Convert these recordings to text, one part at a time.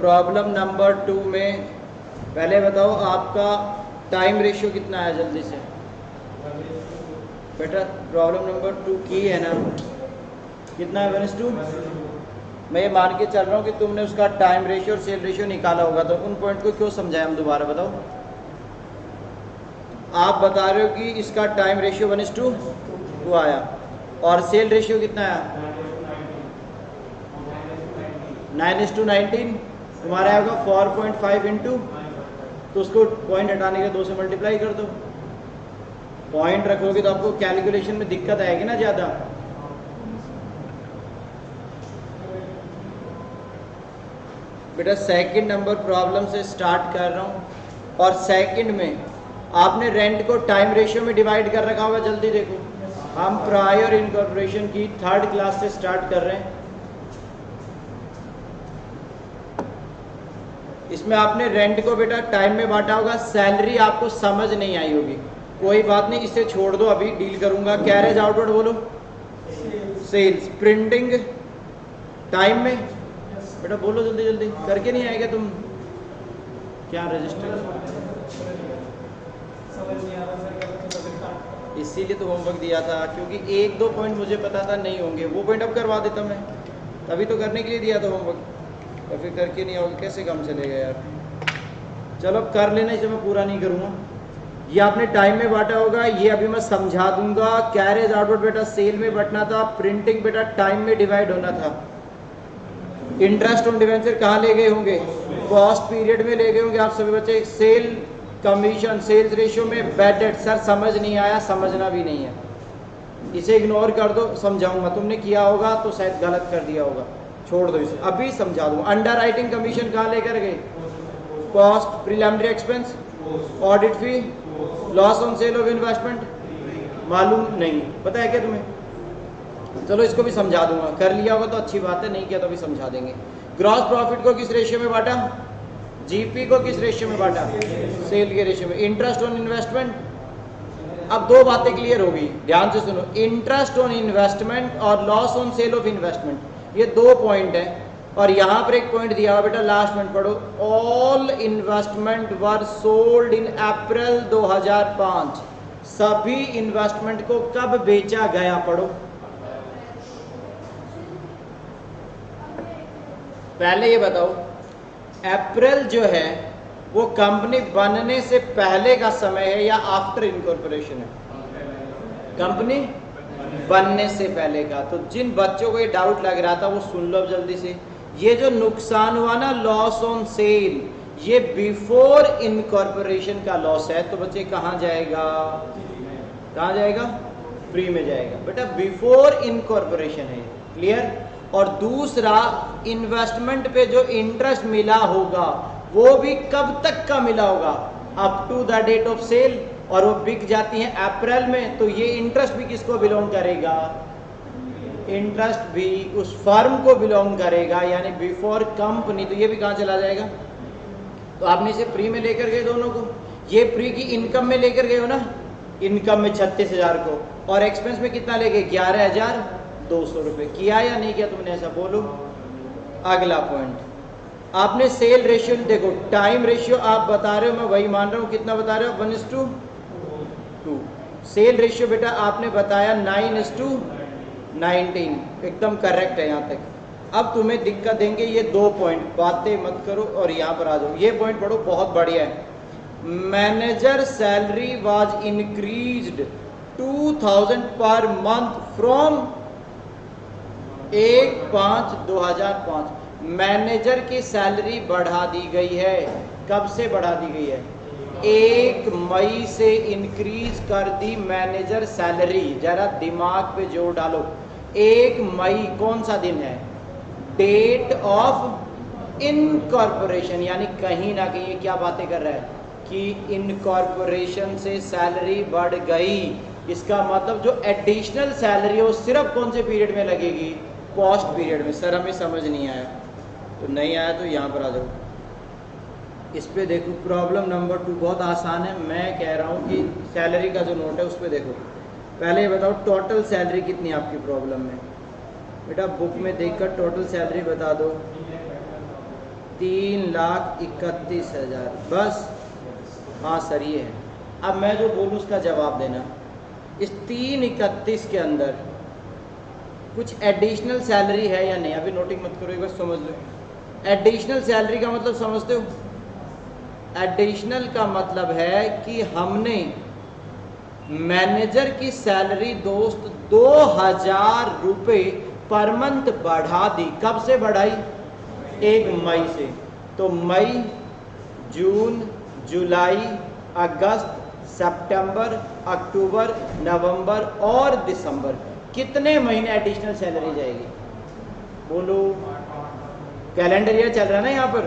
Problem number 2 में पहले बताओ आपका टाइम रेशियो कितना है जल्दी से बेटा। प्रॉब्लम नंबर 2 की है ना, कितना है 1:2। मैं ये मान के चल रहा हूँ कि तुमने उसका टाइम रेशियो और सेल रेशियो निकाला होगा, तो उन पॉइंट को क्यों समझाएं हम दोबारा बताओ। आप बता रहे हो कि इसका टाइम रेशियो 1:2 आया और सेल रेशियो कितना आया 9:19। तुम्हारा आएगा 4.5 इंटू, तो उसको पॉइंट हटाने के 2 से मल्टीप्लाई कर दो। पॉइंट रखोगे तो आपको कैलकुलेशन में दिक्कत आएगी ना ज़्यादा। बेटा सेकंड नंबर प्रॉब्लम से स्टार्ट कर रहा हूँ, और सेकंड में आपने रेंट को टाइम रेशियो में डिवाइड कर रखा होगा। जल्दी देखो, हम प्रायर इनकॉर्पोरेशन की 3rd क्लास से स्टार्ट कर रहे हैं। इसमें आपने रेंट को बेटा टाइम में बांटा होगा। सैलरी आपको समझ नहीं आई होगी, कोई बात नहीं, इसे छोड़ दो, अभी डील करूंगा। कैरेज आउटवर्ड बोलो, सेल्स। प्रिंटिंग टाइम में बेटा बोलो जल्दी जल्दी, करके नहीं आएगा तुम क्या रजिस्टर, इसीलिए तो होमवर्क दिया था, क्योंकि 1-2 पॉइंट मुझे पता था नहीं होंगे, वो पॉइंट अब करवा देता मैं, तभी तो करने के लिए दिया था होमवर्क। तो फिर करके नहीं आओगे कैसे काम चलेगा यार। चलो अब कर लेना, इसे मैं पूरा नहीं करूँगा। ये आपने टाइम में बांटा होगा, ये अभी मैं समझा दूंगा। कैरेज आउटवर्ड बेटा सेल में बंटना था, प्रिंटिंग बेटा टाइम में डिवाइड होना था। इंटरेस्ट ऑन डिवेंचर कहाँ ले गए होंगे, कॉस्ट पीरियड में ले गए होंगे आप सभी बच्चे। सेल कमीशन सेल्स रेशियो में बैडेड। सर समझ नहीं आया, समझना भी नहीं है, इसे इग्नोर कर दो, समझाऊंगा। तुमने किया होगा तो शायद गलत कर दिया होगा, छोड़ दो इसे, अभी समझा दूंगा। अंडर राइटिंग कमीशन कहाँ लेकर गए, cost, preliminary expense, audit fee, loss on sale of investment, मालूम नहीं, पता है क्या तुम्हें। चलो इसको भी समझा दूंगा, कर लिया होगा तो अच्छी बात है, नहीं किया तो भी समझा देंगे। ग्रॉस प्रॉफिट को किस रेशियो में बांटा, जीपी को किस रेशियो में बांटा, सेल के रेशियो में। इंटरेस्ट ऑन इन्वेस्टमेंट, अब 2 बातें क्लियर होगी, ध्यान से सुनो। इंटरेस्ट ऑन इन्वेस्टमेंट और loss on sale of investment, ये 2 पॉइंट है। और यहां पर एक पॉइंट दिया हुआ बेटा, लास्ट पॉइंट पढ़ो। All investment were sold in April 2005। सभी इन्वेस्टमेंट को कब बेचा गया, पढ़ो। पहले ये बताओ, अप्रैल जो है वो कंपनी बनने से पहले का समय है या आफ्टर इनकॉर्पोरेशन है, कंपनी बनने से पहले का। तो जिन बच्चों को ये डाउट लग रहा था वो सुन लो अब जल्दी से। ये जो नुकसान हुआ ना, लॉस ऑन सेल, ये बिफोर इनकॉर्पोरेशन का लॉस है। तो बच्चे कहाँ जाएगा, कहाँ जाएगा, प्री में जाएगा बेटा, बिफोर इनकॉर्पोरेशन है, क्लियर। और दूसरा, इन्वेस्टमेंट पे जो इंटरेस्ट मिला होगा वो भी कब तक का मिला होगा, up to the date of sale, और वो बिक जाती है अप्रैल में। तो ये इंटरेस्ट भी किसको बिलोंग करेगा, इंटरेस्ट भी उस फर्म को बिलोंग करेगा, यानी बिफोर कंपनी। तो ये भी कहाँ चला जाएगा। तो आपने इसे प्री में लेकर गए दोनों को, ये प्री की इनकम में लेकर गए हो ना, इनकम में 36,000 को, और एक्सपेंस में कितना ले गए, 11,200 रुपये। किया या नहीं किया तुमने, ऐसा बोलो। अगला पॉइंट, आपने सेल रेशियो देखो, टाइम रेशियो आप बता रहे हो, मैं वही मान रहा हूं, कितना बता रहे हो, 1:2। सेल रेशियो बेटा आपने बताया 9:19, एकदम करेक्ट है यहाँ तक। अब तुम्हें दिक्कत देंगे ये 2 पॉइंट, बातें मत करो और यहाँ पर आ जाओ। ये पॉइंट पढ़ो, बहुत बढ़िया है। Manager salary was increased 2000 per month from 1/5/2005। Manager की सैलरी बढ़ा दी गई है। कब से बढ़ा दी गई है, 1 मई से इंक्रीज कर दी मैनेजर सैलरी। जरा दिमाग पे जोर डालो, 1 मई कौन सा दिन है, डेट ऑफ इनकॉर्पोरेशन, यानी कहीं ना कहीं क्या बातें कर रहा है कि इनकॉर्पोरेशन से सैलरी बढ़ गई। इसका मतलब जो एडिशनल सैलरी है वो सिर्फ कौन से पीरियड में लगेगी, पोस्ट पीरियड में। सर हमें समझ नहीं आया, तो नहीं आया तो यहाँ पर आ जाओ। इस पे देखो, प्रॉब्लम नंबर 2 बहुत आसान है। मैं कह रहा हूँ कि सैलरी का जो नोट है उस पर देखो। पहले बताओ टोटल सैलरी कितनी है आपकी प्रॉब्लम में, बेटा बुक में देखकर टोटल सैलरी बता दो। 3,31,000 बस। हाँ सर ये है। अब मैं जो बोलूँ उसका जवाब देना। इस 3,31 के अंदर कुछ एडिशनल सैलरी है या नहीं? अभी नोटिंग मत करो, एक बार समझ लो। एडिशनल सैलरी का मतलब समझते हो? एडिशनल का मतलब है कि हमने मैनेजर की सैलरी दोस्त 2,000 रुपये पर मंथ बढ़ा दी। कब से बढ़ाई? 1 मई से। तो मई, जून, जुलाई, अगस्त, सितंबर, अक्टूबर, नवंबर और दिसंबर, कितने महीने एडिशनल सैलरी जाएगी? बोलो। कैलेंडर ईयर चल रहा है ना यहाँ पर,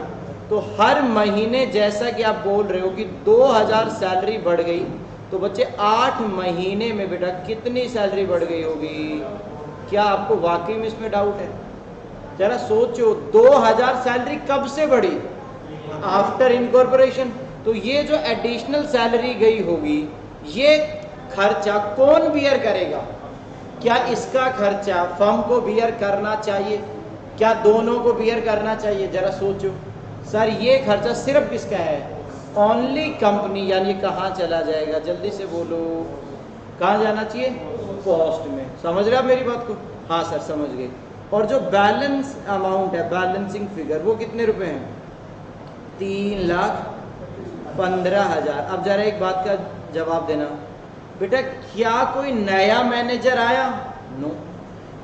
तो हर महीने जैसा कि आप बोल रहे हो कि 2,000 सैलरी बढ़ गई, तो बच्चे 8 महीने में बेटा कितनी सैलरी बढ़ गई होगी? क्या आपको वाकई में इसमें डाउट है? जरा सोचो, 2,000 सैलरी कब से बढ़ी? After incorporation. तो ये जो एडिशनल सैलरी गई होगी, ये खर्चा कौन बियर करेगा? क्या इसका खर्चा फर्म को बियर करना चाहिए? क्या दोनों को बियर करना चाहिए? जरा सोचो। सर ये खर्चा सिर्फ किसका है? Only company. यानी कहाँ चला जाएगा? जल्दी से बोलो, कहाँ जाना चाहिए? कॉस्ट में। समझ रहे आप मेरी बात को? हाँ सर समझ गए। और जो बैलेंस अमाउंट है, बैलेंसिंग फिगर, वो कितने रुपए हैं? 3,15,000। अब जरा एक बात का जवाब देना बेटा, क्या कोई नया मैनेजर आया? नो।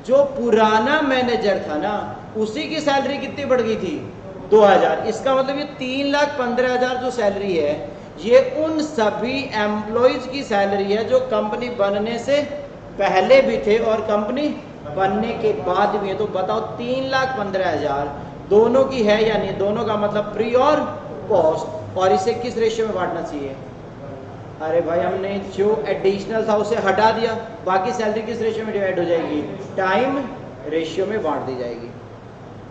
जो पुराना मैनेजर था ना, उसी की सैलरी कितनी बढ़ गई थी? 2,000। इसका मतलब ये 3,15,000 जो सैलरी है, ये उन सभी एम्प्लॉयज की सैलरी है जो कंपनी बनने से पहले भी थे और कंपनी बनने के बाद भी है। तो बताओ 3,15,000 दोनों की है या नहीं? दोनों का मतलब प्री और पोस्ट। और इसे किस रेशियो में बांटना चाहिए? अरे भाई हमने जो एडिशनल था उसे हटा दिया, बाकी सैलरी किस रेशियो में डिवाइड हो जाएगी? टाइम रेशियो में बांट दी जाएगी।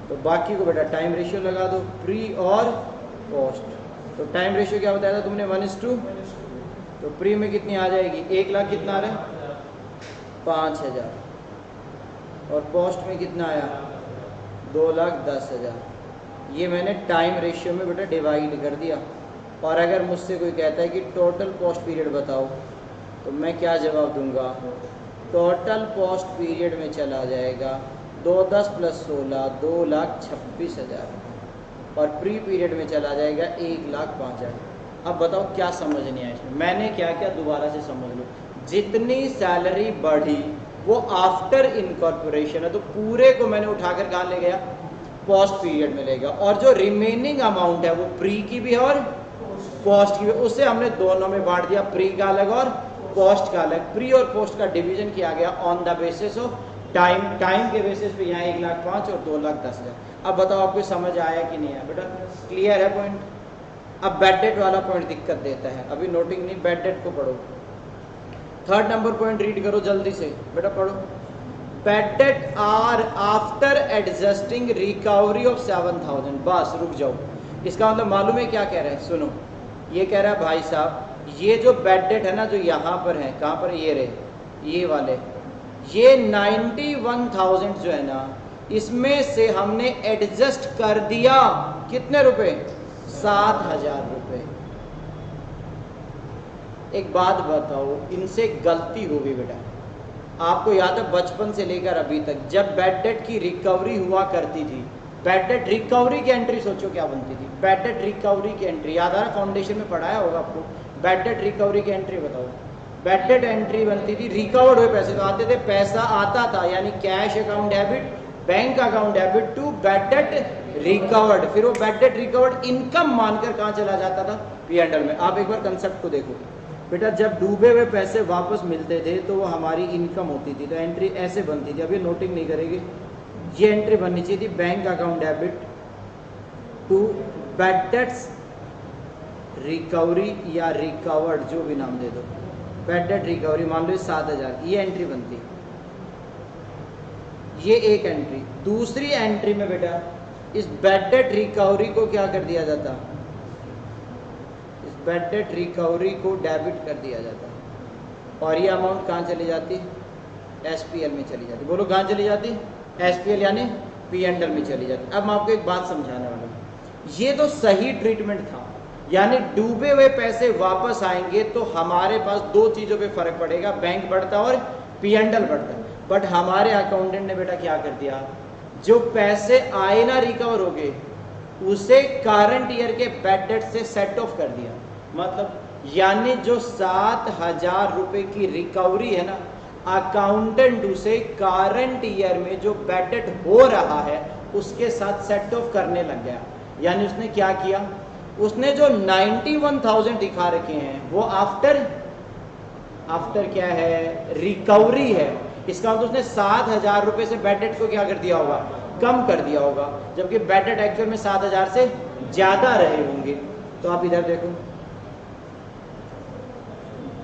तो बाकी को बेटा टाइम रेशियो लगा दो, प्री और पोस्ट। तो टाइम रेशियो क्या बताया था तुमने? 1:2। तो प्री में कितनी आ जाएगी? 1 लाख कितना आ रहा है? 5,000। और पोस्ट में कितना आया? 2,10,000। ये मैंने टाइम रेशियो में बेटा डिवाइड कर दिया। और अगर मुझसे कोई कहता है कि टोटल पोस्ट पीरियड बताओ, तो मैं क्या जवाब दूंगा? टोटल पोस्ट पीरियड में चला जाएगा 2,10 + 16, 2,26,000। और प्री पीरियड में चला जाएगा 1,05,000। अब बताओ क्या समझ नहीं आया इसमें? मैंने क्या क्या दोबारा से समझ लो। जितनी सैलरी बढ़ी वो आफ्टर इनकॉर्पोरेशन है, तो पूरे को मैंने उठाकर कहाँ ले गया? पोस्ट पीरियड में ले गया। और जो रिमेनिंग अमाउंट है वो प्री की भी और पोस्ट की भी, उसे हमने दोनों में बांट दिया, प्री का अलग और पोस्ट का अलग। प्री और पोस्ट का डिवीजन किया गया on the basis of time. Time के बेसिस पे यहाँ 1,05,000 और 2,10,000। अब बताओ आपको समझ आया कि नहीं आया? बेटा क्लियर है पॉइंट? अब बैड डेट वाला पॉइंट दिक्कत देता है, अभी नोटिंग नहीं, बैड डेट को पढ़ो। 3rd नंबर पॉइंट रीड करो जल्दी से बेटा, पढ़ो। Bad debt are after adjusting recovery of 7,000। बस रुक जाओ। इसका मतलब मालूम है क्या कह रहे हैं? सुनो, ये कह रहा है भाई साहब, ये जो बैड डेट है ना, जो यहाँ पर है, कहाँ पर? ये रहे, ये वाले, ये 91,000 जो है ना, इसमें से हमने एडजस्ट कर दिया कितने रुपए? 7,000 रुपए। एक बात बताओ, इनसे गलती हो गई बेटा। आपको याद है बचपन से लेकर अभी तक जब बैड डेट की रिकवरी हुआ करती थी, बैड डेट रिकवरी की एंट्री सोचो क्या बनती थी? बैड डेट रिकवरी की एंट्री याद आ रहा? फाउंडेशन में पढ़ाया होगा आपको। बैड डेट रिकवरी की एंट्री बताओ। बैड डेट एंट्री बनती थी, रिकवर्ड हुए पैसे तो आते थे, पैसा आता था, यानी cash account debit, bank account debit to bad debt recovered. फिर वो बैड डेट रिकवर्ड इनकम मानकर कहाँ चला जाता था? P&L में। आप एक बार कंसेप्ट को देखो बेटा, जब डूबे हुए पैसे वापस मिलते थे तो वो हमारी इनकम होती थी, तो एंट्री ऐसे बनती थी। अभी नोटिंग नहीं करेगी, ये एंट्री बननी चाहिए थी, bank account debit to bad debts recovery या रिकवर्ड, जो भी नाम दे दो, बैड डेट रिकवरी मान लो 7,000, ये एंट्री बनती। ये एक एंट्री। दूसरी एंट्री में बेटा इस बैड डेट रिकवरी को क्या कर दिया जाता? इस बैड डेट रिकवरी को डेबिट कर दिया जाता, और ये अमाउंट कहाँ चली जाती? SPL में चली जाती। बोलो कहाँ चली जाती? SPL यानी P&L में चली जाती। अब मैं आपको एक बात समझाने वाला हूँ। ये तो सही ट्रीटमेंट था, यानी डूबे हुए पैसे वापस आएंगे तो हमारे पास दो चीजों पे फर्क पड़ेगा, बैंक बढ़ता और P&L बढ़ता। बट हमारे अकाउंटेंट ने बेटा क्या कर दिया, जो पैसे आए ना रिकवर हो गए उसे करंट ईयर के बैड डेट से सेट ऑफ कर दिया। मतलब यानी जो 7,000 रुपए की रिकवरी है ना, अकाउंटेंट उसे करंट ईयर में जो बैड डेट हो रहा है उसके साथ सेट ऑफ करने लग गया। यानी उसने क्या किया, उसने जो 91,000 दिखा रखे हैं वो आफ्टर क्या है, रिकवरी है। इसका मतलब उसने 7,000 रुपए से बैड डेट को क्या कर दिया होगा, कम कर दिया होगा, जबकि बैड डेट एक्चुअल में 7,000 से ज्यादा रहे होंगे। तो आप इधर देखो,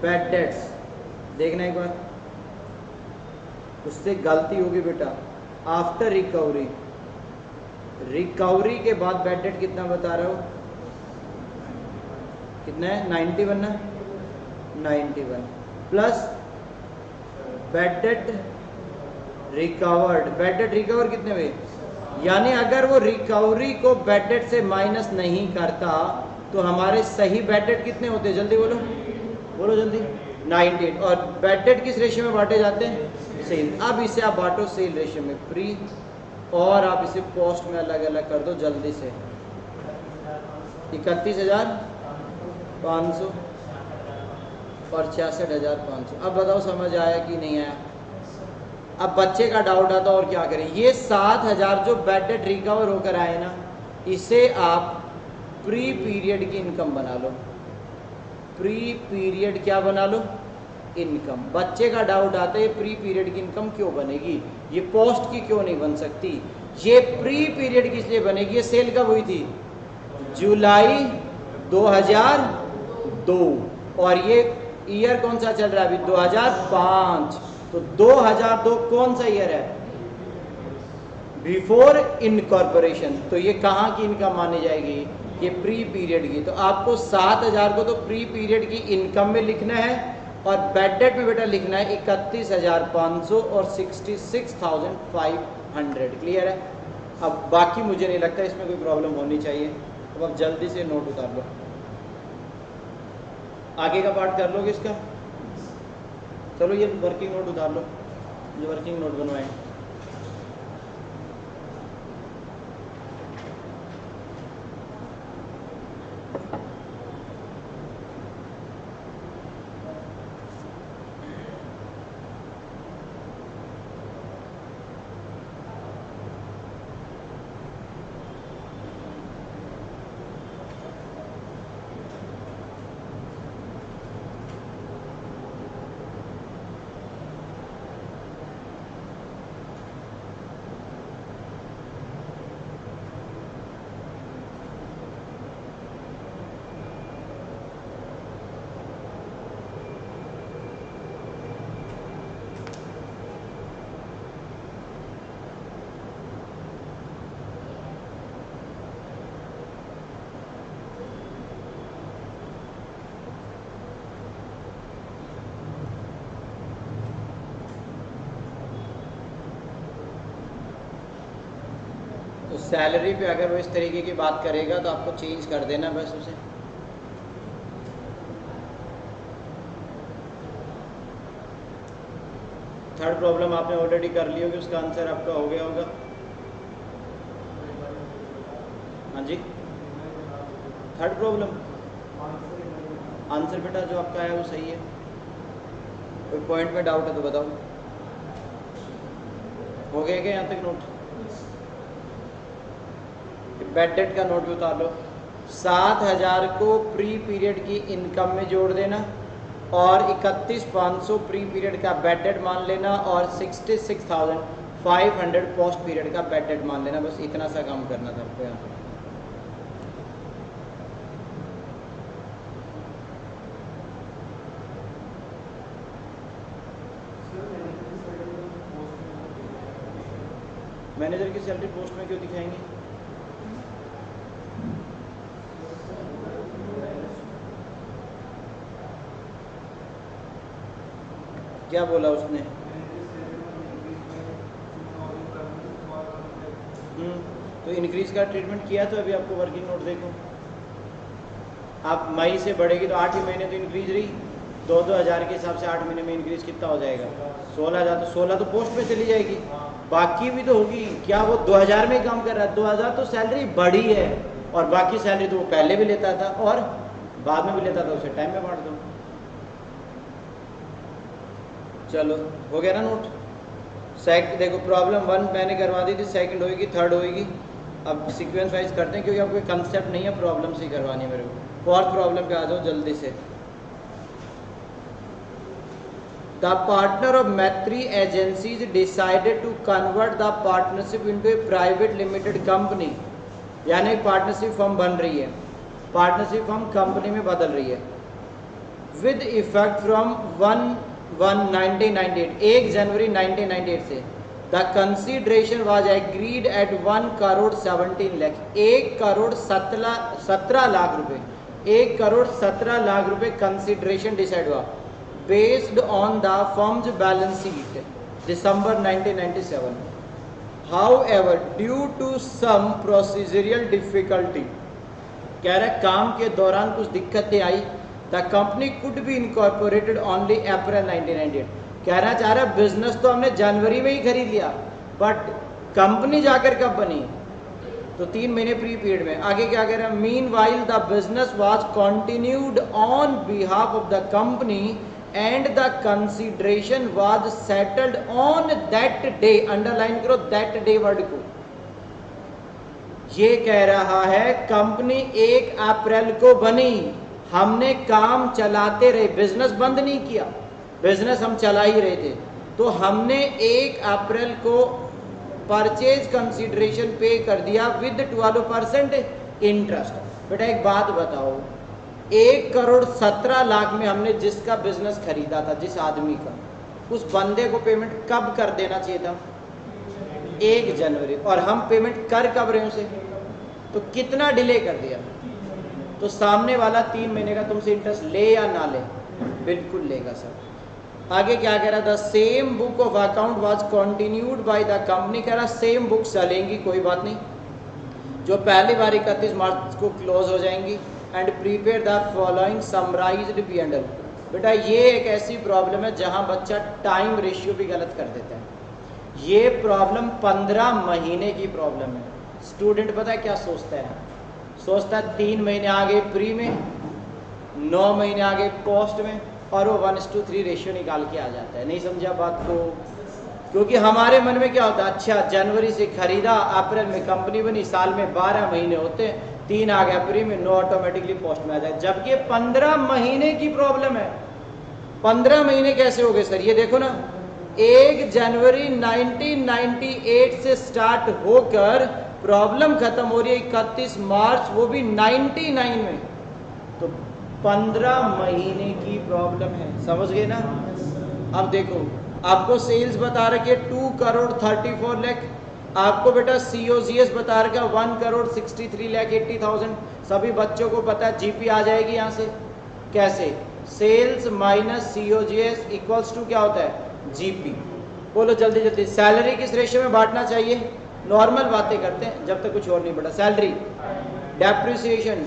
बैड डेट्स देखना एक बार, उससे गलती होगी बेटा। आफ्टर रिकवरी, रिकवरी के बाद बैड डेट कितना बता रहा हो, कितना है, 91 ना, 91 plus bad debt recovered, bad debt recover कितने हुए, यानी अगर वो रिकवरी को बैड डेट से माइनस नहीं करता तो हमारे सही बैड डेट कितने होते, जल्दी बोलो, बोलो जल्दी, 98। और बैड डेट किस रेशियो में बांटे जाते हैं, सेल। अब इसे आप बांटो सेल रेशियो में, प्री, और आप इसे पोस्ट में अलग अलग कर दो जल्दी से। 31,500 और 66,500। अब बताओ समझ आया कि नहीं आया। अब बच्चे का डाउट आता और क्या करें, ये 7,000 जो बैड डेट रिकवर होकर आए ना, इसे आप प्री पीरियड की इनकम बना लो। प्री पीरियड क्या बना लो, इनकम। बच्चे का डाउट आता है प्री पीरियड की इनकम क्यों बनेगी, ये पोस्ट की क्यों नहीं बन सकती। ये प्री पीरियड किस लिए बनेगी, ये सेल कब हुई थी, जुलाई 2002, और ये ईयर कौन सा चल रहा है अभी, 2005। तो 2002 कौन सा ईयर है, बिफोर इनकॉर्पोरेशन। तो ये कहाँ की इनकम मानी जाएगी, ये प्री पीरियड की। तो आपको 7,000 को तो प्री पीरियड की इनकम में लिखना है, और बैड डेट में बेटा लिखना है 31,500 और 66,500। क्लियर है। अब बाकी मुझे नहीं लगता इसमें कोई प्रॉब्लम होनी चाहिए। अब आप जल्दी से नोट उतार लो, आगे का पार्ट कर लोगे इसका। चलो ये वर्किंग नोट उतार लो, जो वर्किंग नोट बनवाए। सैलरी पे अगर वो इस तरीके की बात करेगा तो आपको चेंज कर देना बस उसे। थर्ड प्रॉब्लम आपने ऑलरेडी कर ली होगी, उसका आंसर आपका हो गया होगा। हाँ जी, थर्ड प्रॉब्लम आंसर बेटा जो आपका है वो सही है। कोई पॉइंट में डाउट है तो बताओ। हो गया क्या यहाँ तक नोट? बैड डेट का नोट भी उतार लो। 7,000 को प्री पीरियड की इनकम में जोड़ देना, और 31,500 प्री पीरियड का बैड डेट मान लेना, और 66,500 पोस्ट पीरियड का बैड डेट मान लेना। बस इतना सा काम करना था आपको यहाँ। मैनेजर की सैलरी पोस्ट में क्यों दिखाएंगे? क्या बोला उसने? तो इंक्रीज का ट्रीटमेंट किया तो अभी आपको वर्किंग नोट देखो, आप मई से बढ़ेगी तो 8 ही महीने तो इंक्रीज रही, 2-2 हज़ार के हिसाब से 8 महीने में इंक्रीज कितना हो जाएगा 16,000, तो 16 तो पोस्ट में चली जाएगी, बाकी भी तो होगी। क्या वो 2000 में ही काम कर रहा है? 2000 तो सैलरी बढ़ी है, और बाकी सैलरी तो वो पहले भी लेता था और बाद में भी लेता था, उसे टाइम में बांट दो। चलो हो गया ना नोट। देखो प्रॉब्लम 1 मैंने करवा दी थी, सेकंड होगी, थर्ड होगी। अब सीक्वेंस वाइज करते हैं क्योंकि अब कोई कंसेप्ट नहीं है, प्रॉब्लम से ही करवानी है मेरे को। फोर्थ प्रॉब्लम पे आ जाओ जल्दी से। The partner of Maitri Agencies decided to convert the partnership into a private limited company, यानी पार्टनरशिप फर्म बन रही है, पार्टनरशिप फर्म कंपनी में बदल रही है। विद इफेक्ट फ्रॉम 1/1/1998, 1 जनवरी 1998 से। The consideration was agreed at 1,17 lakh, 1,17 lakh रुपए, 1,17 लाख रुपए कंसिडरेशन डिसाइड हुआ based on the firm's balance sheet दिसंबर 1997। However, due to some procedural difficulty, कह रहा है काम के दौरान कुछ दिक्कतें आई, the company could be incorporated only April 1998। कहना चाह रहा है बिजनेस तो हमने जनवरी में ही खरीद लिया, बट कंपनी जाकर कब बनी? तो 3 महीने प्री पीरियड में। आगे क्या कह रहा है? Mean while the business was continued on behalf of the company and the consideration was settled on that day. Underline करो दैट डे वर्ड को। ये कह रहा है कंपनी 1 अप्रैल को बनी, हमने काम चलाते रहे, बिजनेस बंद नहीं किया, बिजनेस हम चला ही रहे थे। तो हमने 1 अप्रैल को परचेज कंसिडरेशन पे कर दिया विद 12% इंटरेस्ट। बेटा एक बात बताओ, 1,17 में हमने जिसका बिजनेस खरीदा था, जिस आदमी का, उस बंदे को पेमेंट कब कर देना चाहिए था? 1 जनवरी। और हम पेमेंट कर कब रहे उसे? तो कितना डिले कर दिया? तो सामने वाला 3 महीने का तुमसे इंटरेस्ट ले या ना ले? बिल्कुल लेगा सर। आगे क्या कह रहा था? Same book of account was continued bye the company. कह रहा सेम बुक चलेंगी, कोई बात नहीं, जो पहली बार 31 मार्च को क्लोज हो जाएंगी। And prepare the following summarised P&L। बेटा ये एक ऐसी प्रॉब्लम है जहां बच्चा टाइम रेशियो भी गलत कर देता है। ये प्रॉब्लम 15 महीने की प्रॉब्लम है। स्टूडेंट पता है क्या सोचता है? सोचता है 3 महीने आगे प्री में, 9 महीने आगे पोस्ट में, और वो 1:3 रेशियो निकाल के आ जाता है। नहीं समझा बात को? क्योंकि हमारे मन में क्या होता है, अच्छा जनवरी से खरीदा, अप्रैल में कंपनी बनी, साल में 12 महीने होते हैं, 3 आ गया प्री में, 9 ऑटोमेटिकली पोस्ट में आ जाए। जबकि 15 महीने की प्रॉब्लम है। 15 महीने कैसे हो गए सर? ये देखो ना, 1 जनवरी 1998 से स्टार्ट होकर प्रॉब्लम खत्म हो रही है 31 मार्च, वो भी 99 में। तो 15 महीने की प्रॉब्लम है, समझ गए ना? अब देखो, आपको सेल्स बता रखी है 2,34 लाख, आपको बेटा COGS बता रखा 1,63,80,000। सभी बच्चों को पता है GP आ जाएगी यहाँ से। कैसे? Sales minus COGS equals to क्या होता है? GP। बोलो जल्दी जल्दी, सैलरी किस रेशियो में बांटना चाहिए? नॉर्मल बातें करते हैं जब तक कुछ और नहीं बढ़ा। सैलरी, डेप्रिसिएशन,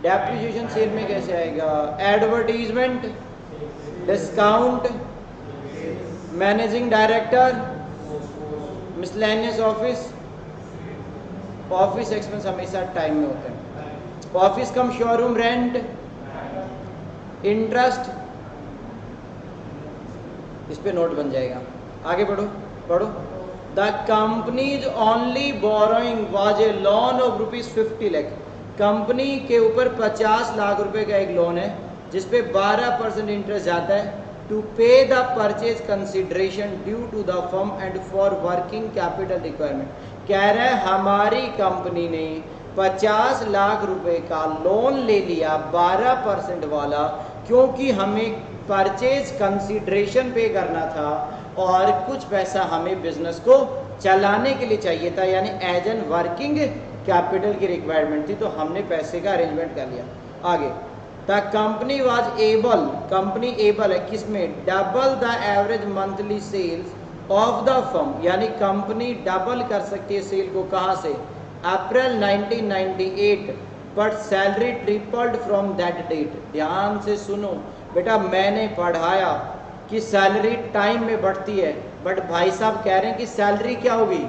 डेप्रिसिएशन सेल में कैसे आएगा? Advertisement, discount, managing director, miscellaneous office. Office expense हमेशा टाइम में होते हैं। ऑफिस कम शोरूम रेंट, इंटरेस्ट, इस पे नोट बन जाएगा। आगे बढ़ो पढ़ो। The companies only borrowing was a loan of ₹50 lakh. Company के ऊपर 50 लाख रुपए का एक लोन है जिसपे 12% इंटरेस्ट जाता है to pay the purchase consideration due to the firm and for working capital requirement. कह रहा है हमारी कंपनी ने 50 लाख रुपए का लोन ले लिया 12% वाला, क्योंकि हमें परचेज कंसिडरेशन पे करना था और कुछ पैसा हमें बिजनेस को चलाने के लिए चाहिए था, यानी एज एन वर्किंग कैपिटल की रिक्वायरमेंट थी, तो हमने पैसे का अरेंजमेंट कर लिया। आगे, the company was able, company able है किसमें? Double the average monthly sales of the firm, यानी कंपनी डबल कर सकती है सेल को। कहां से? अप्रैल 1998, but salary tripled from that date. ध्यान से सुनो बेटा, मैंने पढ़ाया कि सैलरी टाइम में बढ़ती है, बट भाई साहब कह रहे हैं कि सैलरी क्या होगी?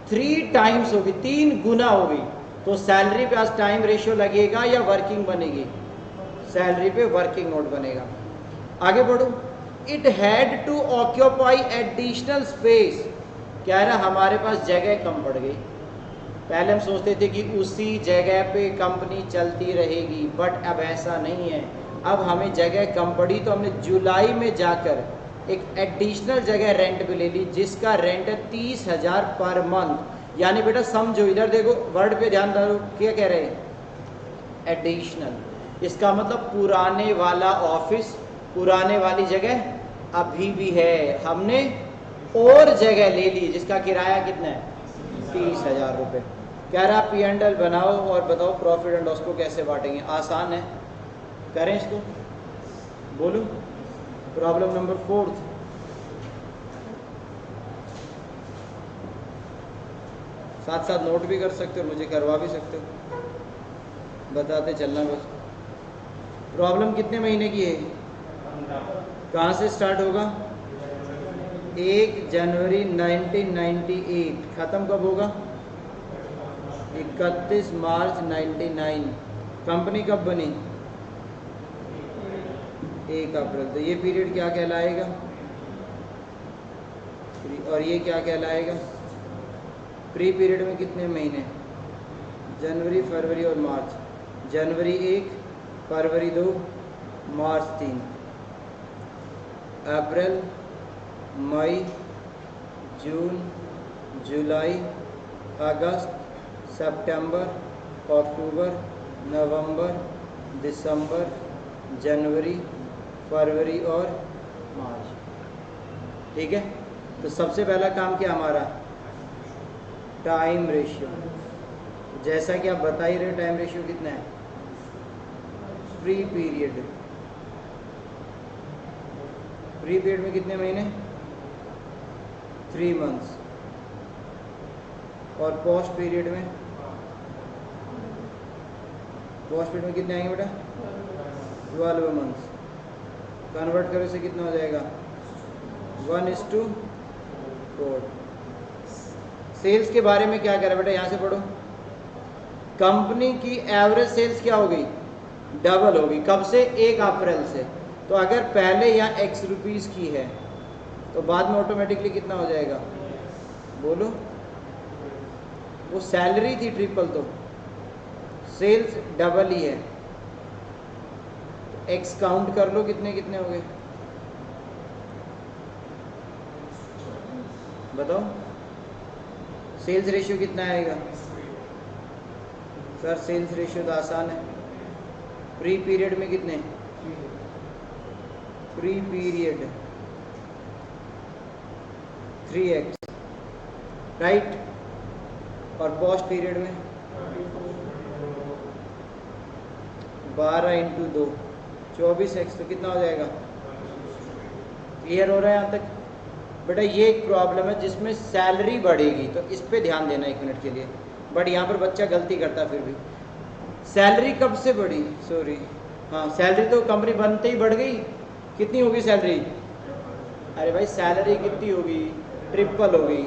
3 टाइम्स होगी, 3 गुना होगी। तो सैलरी पे आज टाइम रेशियो लगेगा या वर्किंग बनेगी? सैलरी पे वर्किंग नोट बनेगा। आगे बढ़ो। It had to occupy additional space, कह रहा हमारे पास जगह कम पड़ गई। पहले हम सोचते थे कि उसी जगह पे कंपनी चलती रहेगी, बट अब ऐसा नहीं है। अब हमें जगह कम पड़ी तो हमने जुलाई में जाकर एक एडिशनल जगह रेंट पे ले ली, जिसका रेंट है 30,000 पर मंथ। यानी बेटा समझो, इधर देखो वर्ड पे ध्यान दो, क्या कह रहे हैं? एडिशनल। इसका मतलब पुराने वाला ऑफिस, पुराने वाली जगह अभी भी है, हमने और जगह ले ली जिसका किराया कितना है? 30,000 रुपये। कह रहा P&L बनाओ और बताओ प्रॉफिट एंड लॉस को कैसे बांटेंगे। आसान है, करें इसको, बोलो। प्रॉब्लम नंबर 4, साथ साथ नोट भी कर सकते हो, मुझे करवा भी सकते हो, बताते चलना बस। प्रॉब्लम कितने महीने की है? कहाँ से स्टार्ट होगा? 1 जनवरी 1998, ख़त्म कब होगा? 31 मार्च 99। कंपनी कब बनी? 1 अप्रैल। तो ये पीरियड क्या कहलाएगा? और ये क्या कहलाएगा? प्री पीरियड में कितने महीने? जनवरी, फरवरी और मार्च। जनवरी 1, फरवरी 2, मार्च 3, अप्रैल, मई, जून, जुलाई, अगस्त, सितंबर, अक्टूबर, नवंबर, दिसंबर, जनवरी, फरवरी और मार्च। ठीक है, तो सबसे पहला काम क्या हमारा? Time ratio. जैसा कि आप बता ही रहे, टाइम रेशियो कितना है? Pre period. प्री पीरियड में कितने महीने? 3 मंथ्स। और पोस्ट पीरियड में? पोस्ट पीरियड में कितने आएंगे बेटा? 12 मंथ्स। कन्वर्ट करो से कितना हो जाएगा? 1:4। सेल्स के बारे में क्या करें बेटा? यहाँ से पढ़ो। कंपनी की एवरेज सेल्स क्या हो गई? डबल होगी। कब से? 1 अप्रैल से। तो अगर पहले यहाँ X रुपीज़ की है तो बाद में ऑटोमेटिकली कितना हो जाएगा? बोलो। वो सैलरी थी ट्रिपल, तो सेल्स डबल ही है, तो X काउंट कर लो, कितने कितने हो गए बताओ। सेल्स रेशियो कितना आएगा? सर सेल्स रेशियो तो आसान है। प्री पीरियड में कितने? Pre period 3x, right. और पोस्ट पीरियड में 12 × 2, 24x। तो कितना हो जाएगा? क्लियर हो रहा है यहाँ तक? बेटा ये एक प्रॉब्लम है जिसमें सैलरी बढ़ेगी, तो इस पे ध्यान देना 1 मिनट के लिए। बट यहाँ पर बच्चा गलती करता है। फिर भी सैलरी कब से बढ़ी? सॉरी, हाँ, सैलरी तो कंपनी बनते ही बढ़ गई। कितनी होगी सैलरी? अरे भाई सैलरी कितनी होगी? ट्रिपल होगी।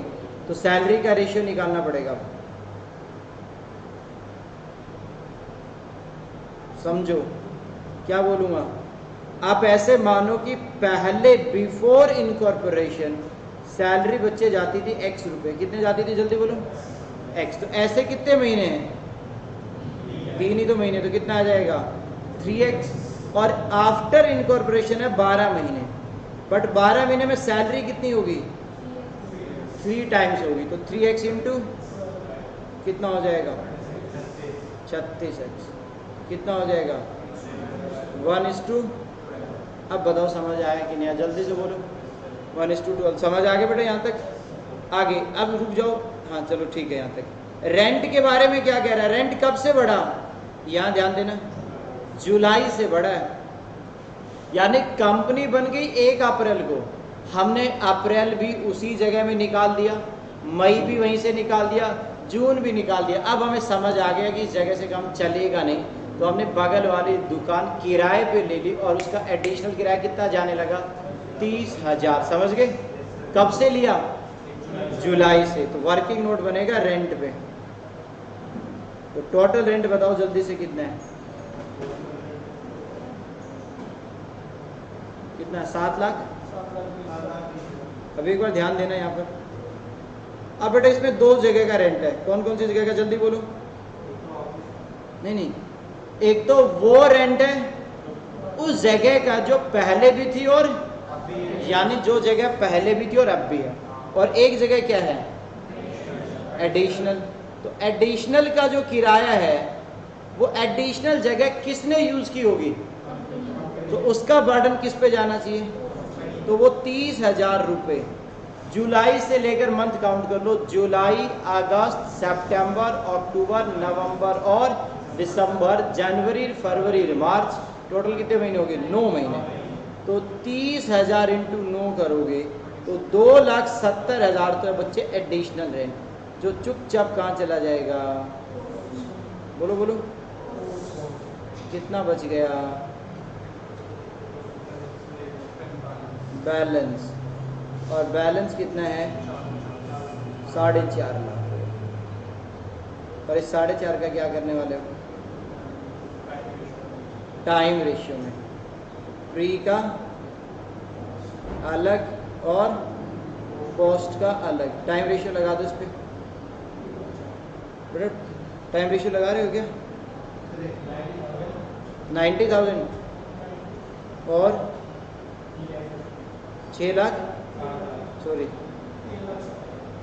तो सैलरी का रेशियो निकालना पड़ेगा। समझो क्या बोलूँगा। आप ऐसे मानो कि पहले बिफोर इनकॉर्पोरेशन सैलरी बच्चे जाती थी X रुपये। कितने जाती थी? जल्दी बोलो। X। तो ऐसे कितने महीने हैं? 3 ही तो महीने। तो कितना आ जाएगा? 3x। और आफ्टर इनकॉर्पोरेशन है 12 महीने। बट 12 महीने में सैलरी कितनी होगी? 3 टाइम्स होगी। तो 3x इंटू कितना हो जाएगा? 36x। कितना हो जाएगा? 1:2। अब बताओ समझ आया कि नहीं? जल्दी से बोलो। 1:12। समझ आ गया बेटा यहाँ तक? आगे अब रुक जाओ। हाँ चलो ठीक है यहाँ तक। रेंट के बारे में क्या कह रहा है? रेंट कब से बढ़ा? यहाँ ध्यान देना, जुलाई से बढ़ा है। यानी कंपनी बन गई 1 अप्रैल को, हमने अप्रैल भी उसी जगह में निकाल दिया, मई भी वहीं से निकाल दिया, जून भी निकाल दिया। अब हमें समझ आ गया कि इस जगह से काम चलेगा नहीं, तो हमने बगल वाली दुकान किराए पे ले ली और उसका एडिशनल किराया कितना जाने लगा, 30,000। समझ गए? कब से लिया? जुलाई से। तो वर्किंग नोट बनेगा रेंट पे। तो टोटल रेंट बताओ जल्दी से कितना है? कितना? 7 लाख। अभी एक बार ध्यान देना यहाँ पर। अब बेटा इसमें 2 जगह का रेंट है। कौन कौन सी जगह का? जल्दी बोलो। नहीं, एक तो वो रेंट है उस जगह का जो पहले भी थी और यानी जो जगह पहले भी थी और अब भी है, और एक जगह क्या है? एडिशनल। तो एडिशनल का जो किराया है वो एडिशनल जगह किसने यूज की होगी, तो उसका बर्डन किस पे जाना चाहिए? तो वो 30,000 रुपये। जुलाई से लेकर मंथ काउंट कर लो, जुलाई, अगस्त, सितंबर, अक्टूबर, नवंबर और दिसंबर, जनवरी, फरवरी, मार्च, टोटल कितने महीने हो गए? 9 महीने। तो 30,000 इंटू 9 करोगे तो 2,70,000 तो बच्चे एडिशनल रेंट, जो चुपचाप कहाँ चला जाएगा? बोलो बोलो, कितना बच गया? बैलेंस। और बैलेंस कितना है? 4.5 लाख। और इस 4.5 का क्या करने वाले हो? टाइम रेशियो में प्री का अलग और पोस्ट का अलग। टाइम रेशियो लगा दो इस पर। बेटा टाइम रेशियो लगा रहे हो क्या? 90,000 और 6 लाख, सॉरी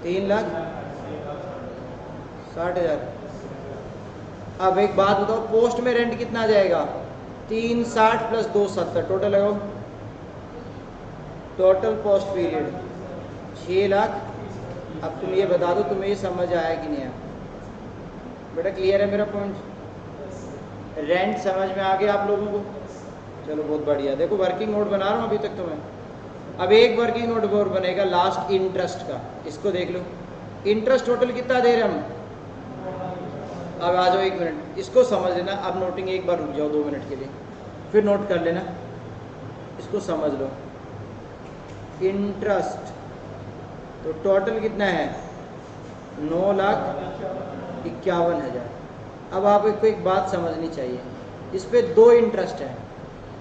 3,60,000। अब एक बात बताओ, पोस्ट में रेंट कितना आ जाएगा? 360 प्लस 270, टोटल लगाओ। Total post period 6 lakh. अब तुम ये बता दो तुम्हें ये समझ आया कि नहीं आया? बेटा क्लियर है मेरा पॉइंट? रेंट समझ में आ गया आप लोगों को? चलो बहुत बढ़िया। देखो वर्किंग नोट बना रहा हूँ अभी तक तो मैं। अब एक वर्किंग नोट और बनेगा लास्ट इंटरेस्ट का। इसको देख लो, इंटरेस्ट टोटल कितना दे रहे हम? अब आ जाओ 1 मिनट, इसको समझ लेना। अब नोटिंग एक बार रुक जाओ 2 मिनट के लिए, फिर नोट कर लेना। इसको समझ लो, इंटरेस्ट तो टोटल कितना है? 9,51,000। अब आपको एक बात समझनी चाहिए, इस पे 2 इंटरेस्ट हैं।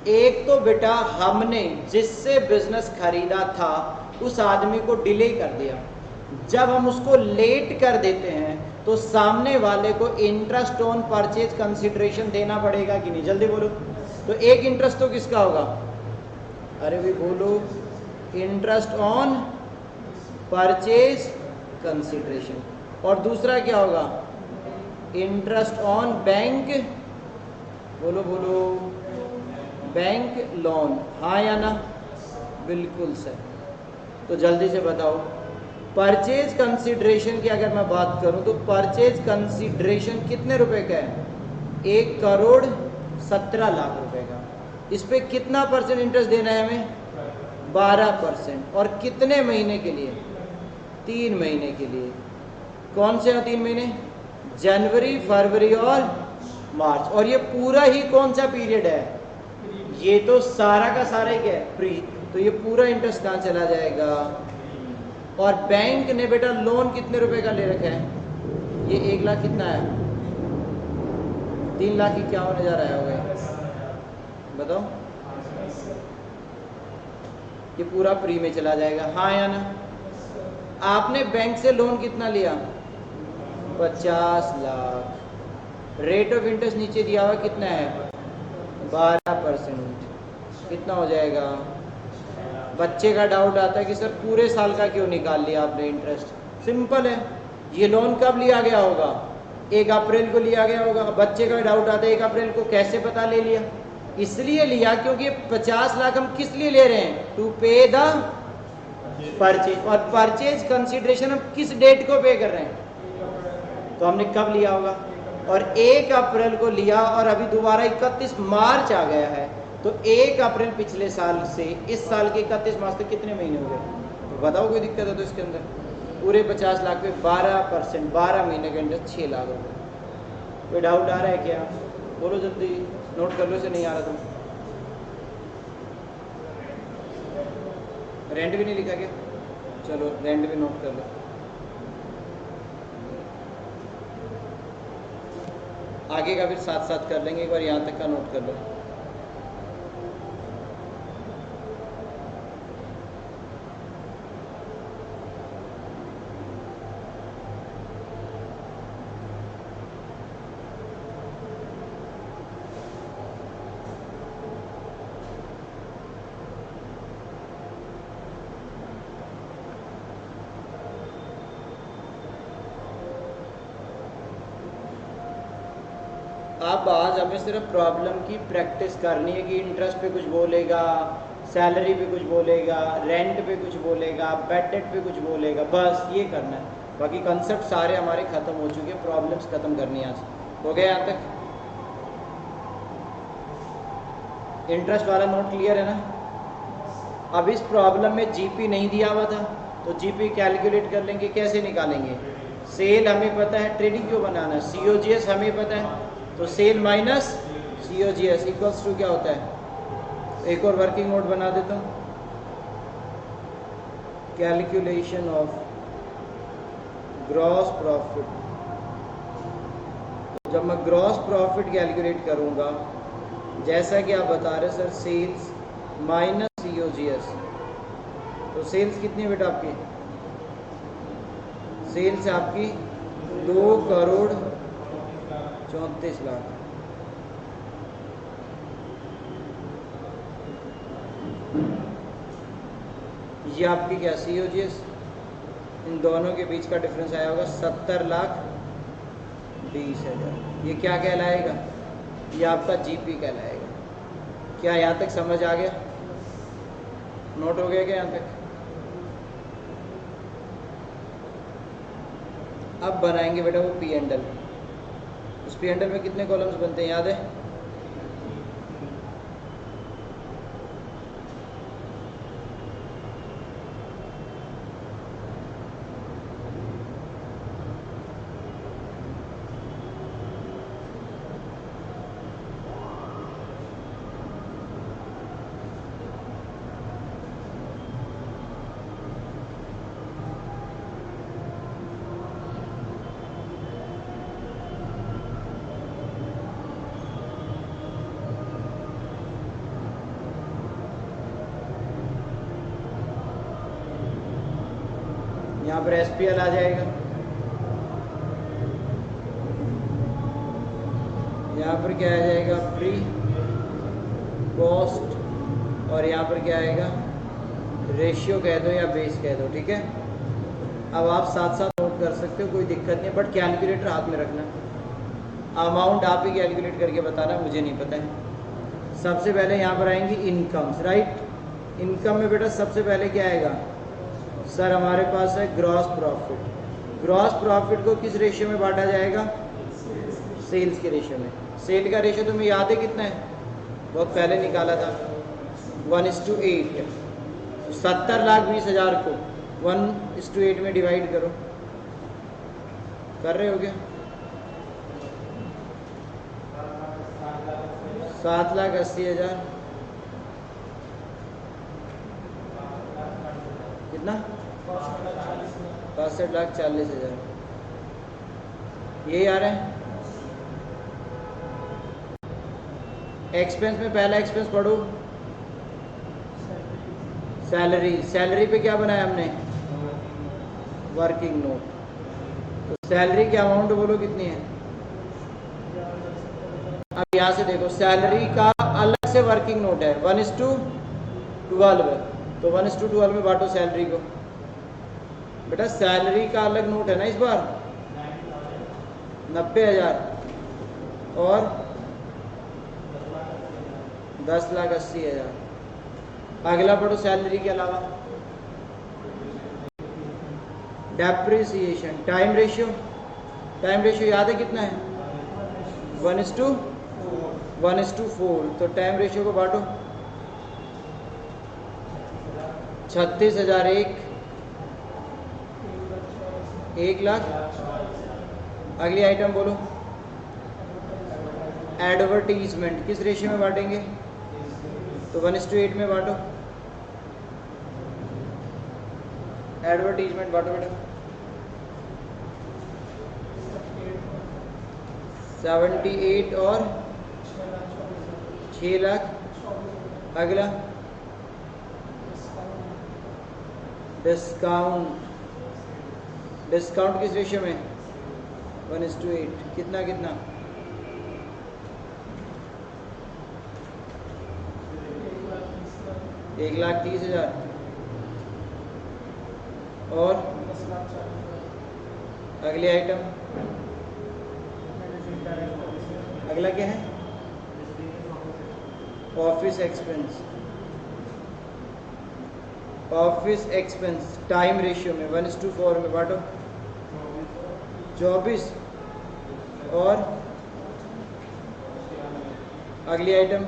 एक तो बेटा हमने जिससे बिजनेस खरीदा था उस आदमी को डिले कर दिया। जब हम उसको लेट कर देते हैं तो सामने वाले को इंटरेस्ट ऑन परचेज कंसिडरेशन देना पड़ेगा कि नहीं? जल्दी बोलो। तो एक इंटरेस्ट तो किसका होगा? अरे भी बोलो, इंटरेस्ट ऑन परचेज कंसिडरेशन। और दूसरा क्या होगा? इंटरेस्ट ऑन बैंक, बोलो बोलो, बैंक लोन। हाँ या ना? बिल्कुल सर। तो जल्दी से बताओ, परचेज कंसिडरेशन की अगर मैं बात करूं तो परचेज कंसिडरेशन कितने रुपए का है? 1,17,00,000 रुपए का। इस पे कितना परसेंट इंटरेस्ट देना है हमें? 12%। और कितने महीने के लिए? 3 महीने के लिए। कौन से 3 महीने? जनवरी, फरवरी और मार्च। और ये पूरा ही कौन सा पीरियड है? ये तो सारा का सारा ही क्या है? प्री। तो ये पूरा इंटरेस्ट कहाँ चला जाएगा? और बैंक ने बेटा लोन कितने रुपए का ले रखा है? ये 1 लाख कितना है? 3,51,000 आया होगा, बताओ। ये पूरा प्री में चला जाएगा, हाँ या ना? आपने बैंक से लोन कितना लिया? 50 लाख। रेट ऑफ इंटरेस्ट नीचे दिया हुआ कितना है? 12%। कितना हो जाएगा? बच्चे का डाउट आता है कि सर पूरे साल का क्यों निकाल लिया आपने इंटरेस्ट? सिंपल है, ये लोन कब लिया गया होगा? 1 अप्रैल को लिया गया होगा। बच्चे का डाउट आता है 1 अप्रैल को कैसे पता ले लिया? इसलिए लिया क्योंकि 50 लाख हम किस लिए ले रहे हैं? To pay the purchase. और परचेज कंसिडरेशन हम किस डेट को पे कर रहे हैं? तो हमने कब लिया होगा? और 1 अप्रैल को लिया और अभी दोबारा 31 मार्च आ गया है, तो 1 अप्रैल पिछले साल से इस साल के 31 मार्च तक कितने महीने हो गए? तो बताओ कोई दिक्कत है तो इसके अंदर पूरे 50 लाख पे 12%, 12 महीने के अंदर 6 लाख हो गए। कोई डाउट आ रहा है क्या? बोलो जल्दी, नोट कर लो से नहीं आ रहा तो। रेंट भी नहीं लिखा क्या? चलो रेंट भी नोट कर लो। आगे का फिर साथ साथ कर लेंगे, एक बार यहाँ तक का नोट कर लो। अब आज हमें सिर्फ प्रॉब्लम की प्रैक्टिस करनी है कि इंटरेस्ट पे कुछ बोलेगा, सैलरी पे कुछ बोलेगा, रेंट पे कुछ बोलेगा, बैड डेट पे कुछ बोलेगा, बस ये करना है। बाकी कंसेप्ट सारे हमारे ख़त्म हो चुके हैं, प्रॉब्लम्स ख़त्म करनी है आज। हो गया यहाँ तक? इंटरेस्ट वाला नोट क्लियर है ना? अब इस प्रॉब्लम में जीपी नहीं दिया हुआ था तो जीपी कैलकुलेट कर लेंगे। कैसे निकालेंगे? सेल हमें पता है, ट्रेडिंग क्यों बनाना है, सीओजीएस हमें पता है, तो sale minus COGS equals to क्या होता है? एक और वर्किंग नोट बना देता हूँ, कैलकुलेशन ऑफ ग्रॉस प्रॉफिट। तो जब मैं ग्रॉस प्रॉफिट कैलकुलेट करूँगा, जैसा कि आप बता रहे सर, सेल्स माइनस सीओजीएस, तो सेल्स कितनी है बेटा आपकी? सेल्स है आपकी 2,34 लाख। ये आपकी क्या सीओजीएस? इन दोनों के बीच का डिफरेंस आया होगा 70,20,000। ये क्या कहलाएगा? ये आपका जीपी कहलाएगा। क्या यहाँ तक समझ आ गया? नोट हो गया क्या यहाँ तक? अब बनाएंगे बेटा वो पी एंड एल। उस पी एंड एल में कितने कॉलम्स बनते हैं याद है? यहाँ पर एसपीएल आ जाएगा, यहाँ पर क्या आ जाएगा? फ्री कॉस्ट, और यहाँ पर क्या आएगा? रेशियो कह दो या बेस कह दो, ठीक है। अब आप साथ साथ नोट कर सकते हो, कोई दिक्कत नहीं, बट कैलकुलेटर हाथ में रखना। अमाउंट आप ही कैलकुलेट करके बताना, मुझे नहीं पता है। सबसे पहले यहाँ पर आएंगी इनकम्स, राइट। इनकम में बेटा सबसे पहले क्या आएगा? सर हमारे पास है ग्रॉस प्रॉफिट। ग्रॉस प्रॉफिट को किस रेशियो में बांटा जाएगा? सेल्स के रेशियो में। सेल का रेशियो तुम्हें याद है कितना है? बहुत पहले निकाला था, 1:8। 70,20,000 को 1:8 में डिवाइड करो। कर रहे हो क्या? 7,80,000 कितना? 65,40,000। यही आ रहा है। एक्सपेंस में पहला एक्सपेंस पढ़ो, सैलरी। सैलरी पे क्या बनाया हमने? Working note. तो सैलरी की अमाउंट बोलो कितनी है? अब यहाँ से देखो, सैलरी का अलग से वर्किंग नोट है 1:12 है, तो 1:12 में बांटो सैलरी को। बेटा सैलरी का अलग नोट है ना इस बार, 90,000 और 10,80,000। अगला पढ़ो सैलरी के अलावा, depreciation. Time ratio, time ratio याद है कितना है? 1:4। 1:4, तो टाइम रेशियो को बांटो। 36,000 1 लाख। अगली आइटम बोलो। एडवर्टीजमेंट किस रेशियो में बांटेंगे? तो 1:8 में बांटो। एडवर्टीजमेंट बांटो बेटा। 78 और 6 लाख। अगला डिस्काउंट। डिस्काउंट किस रेशियो में? 1:8। कितना कितना? 1,30,000 और अगली आइटम। अगला क्या है? Office expense. Office expense time ratio में 1:4 में बांटो। 24 और अगली आइटम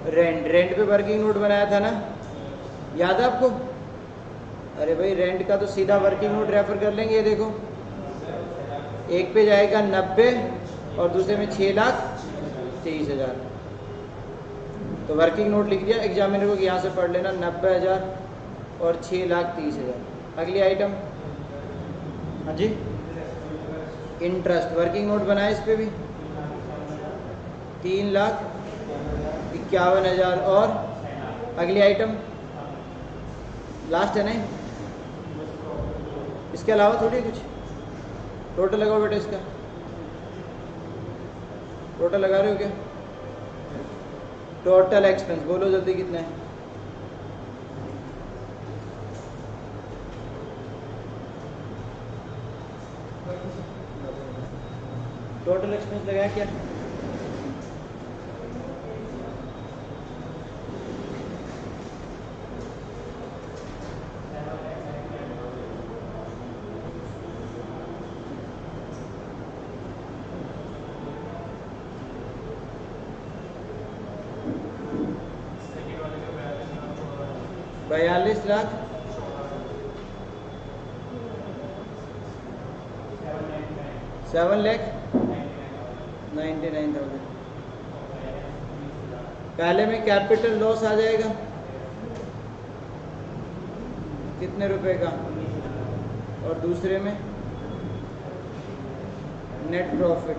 रेंट। रेंट पे वर्किंग नोट बनाया था ना, याद है आपको? अरे भाई रेंट का तो सीधा वर्किंग नोट रेफर कर लेंगे। ये देखो, एक पे जाएगा 90 और दूसरे में 6,23,000। तो वर्किंग नोट लिख दिया एग्जामिनर को कि यहाँ से पढ़ लेना 90,000 और 6,30,000। अगली आइटम, हाँ जी, इंटरेस्ट। वर्किंग नोट बनाए इस पे भी 3,51,000 और अगली आइटम लास्ट है नहीं, इसके अलावा थोड़ी कुछ। टोटल लगाओ बेटा इसका, टोटल लगा रहे हो क्या? टोटल एक्सपेंस बोलो जल्दी कितना है? टोटल एक्सपेंस लगाया क्या? बयालीस लाख 7,99,000। पहले में कैपिटल लॉस आ जाएगा कितने रुपए का, और दूसरे में नेट प्रॉफिट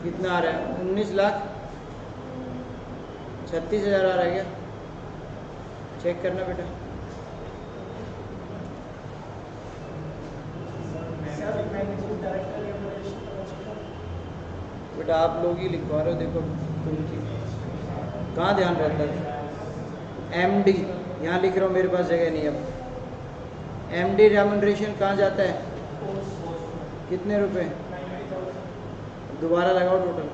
कितना आ रहा है? 19,36,000 आ रहा है क्या? चेक करना बेटा। बेटा आप लोग ही लिखवा रहे हो, देखो तुम कहाँ ध्यान रहता है? एमडी यहाँ लिख रहा हूँ, मेरे पास जगह नहीं। अब एमडी रेम्युनरेशन कहाँ जाता है? कितने रुपए? दोबारा लगाओ टोटल।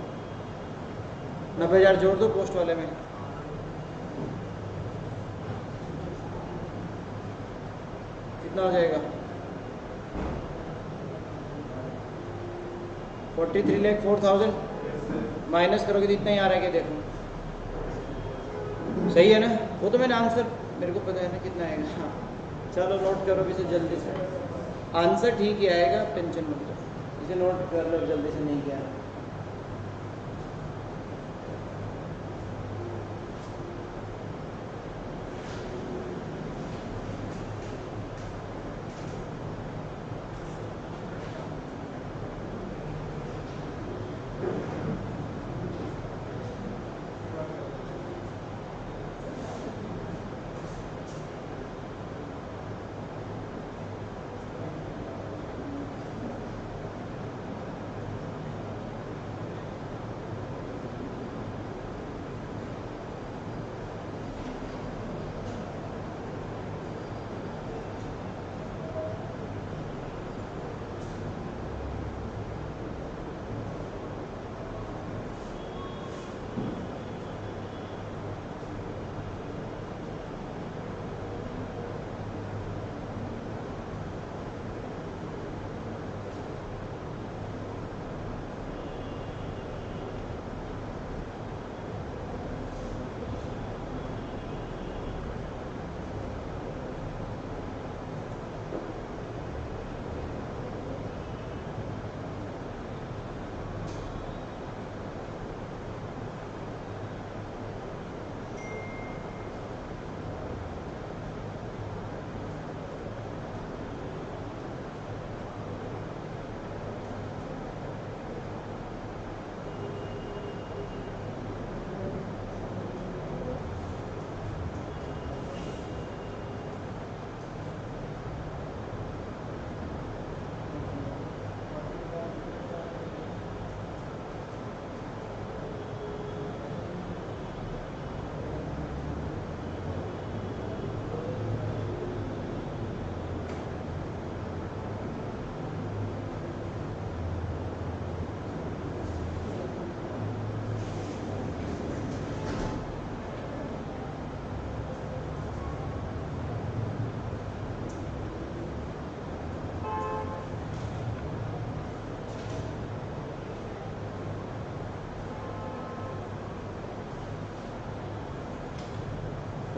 90,000 जोड़ दो पोस्ट वाले में। कितना हो जाएगा? 43,04,000 माइनस करोगे तो इतना ही आ रहा है क्या? देखो सही है ना? वो तो मैंने आंसर मेरे को पता है ना कितना आएगा। हाँ चलो नोट करो इसे जल्दी से। आंसर ठीक ही आएगा, टेंशन मत लो। इसे नोट कर लो जल्दी से, नहीं किया।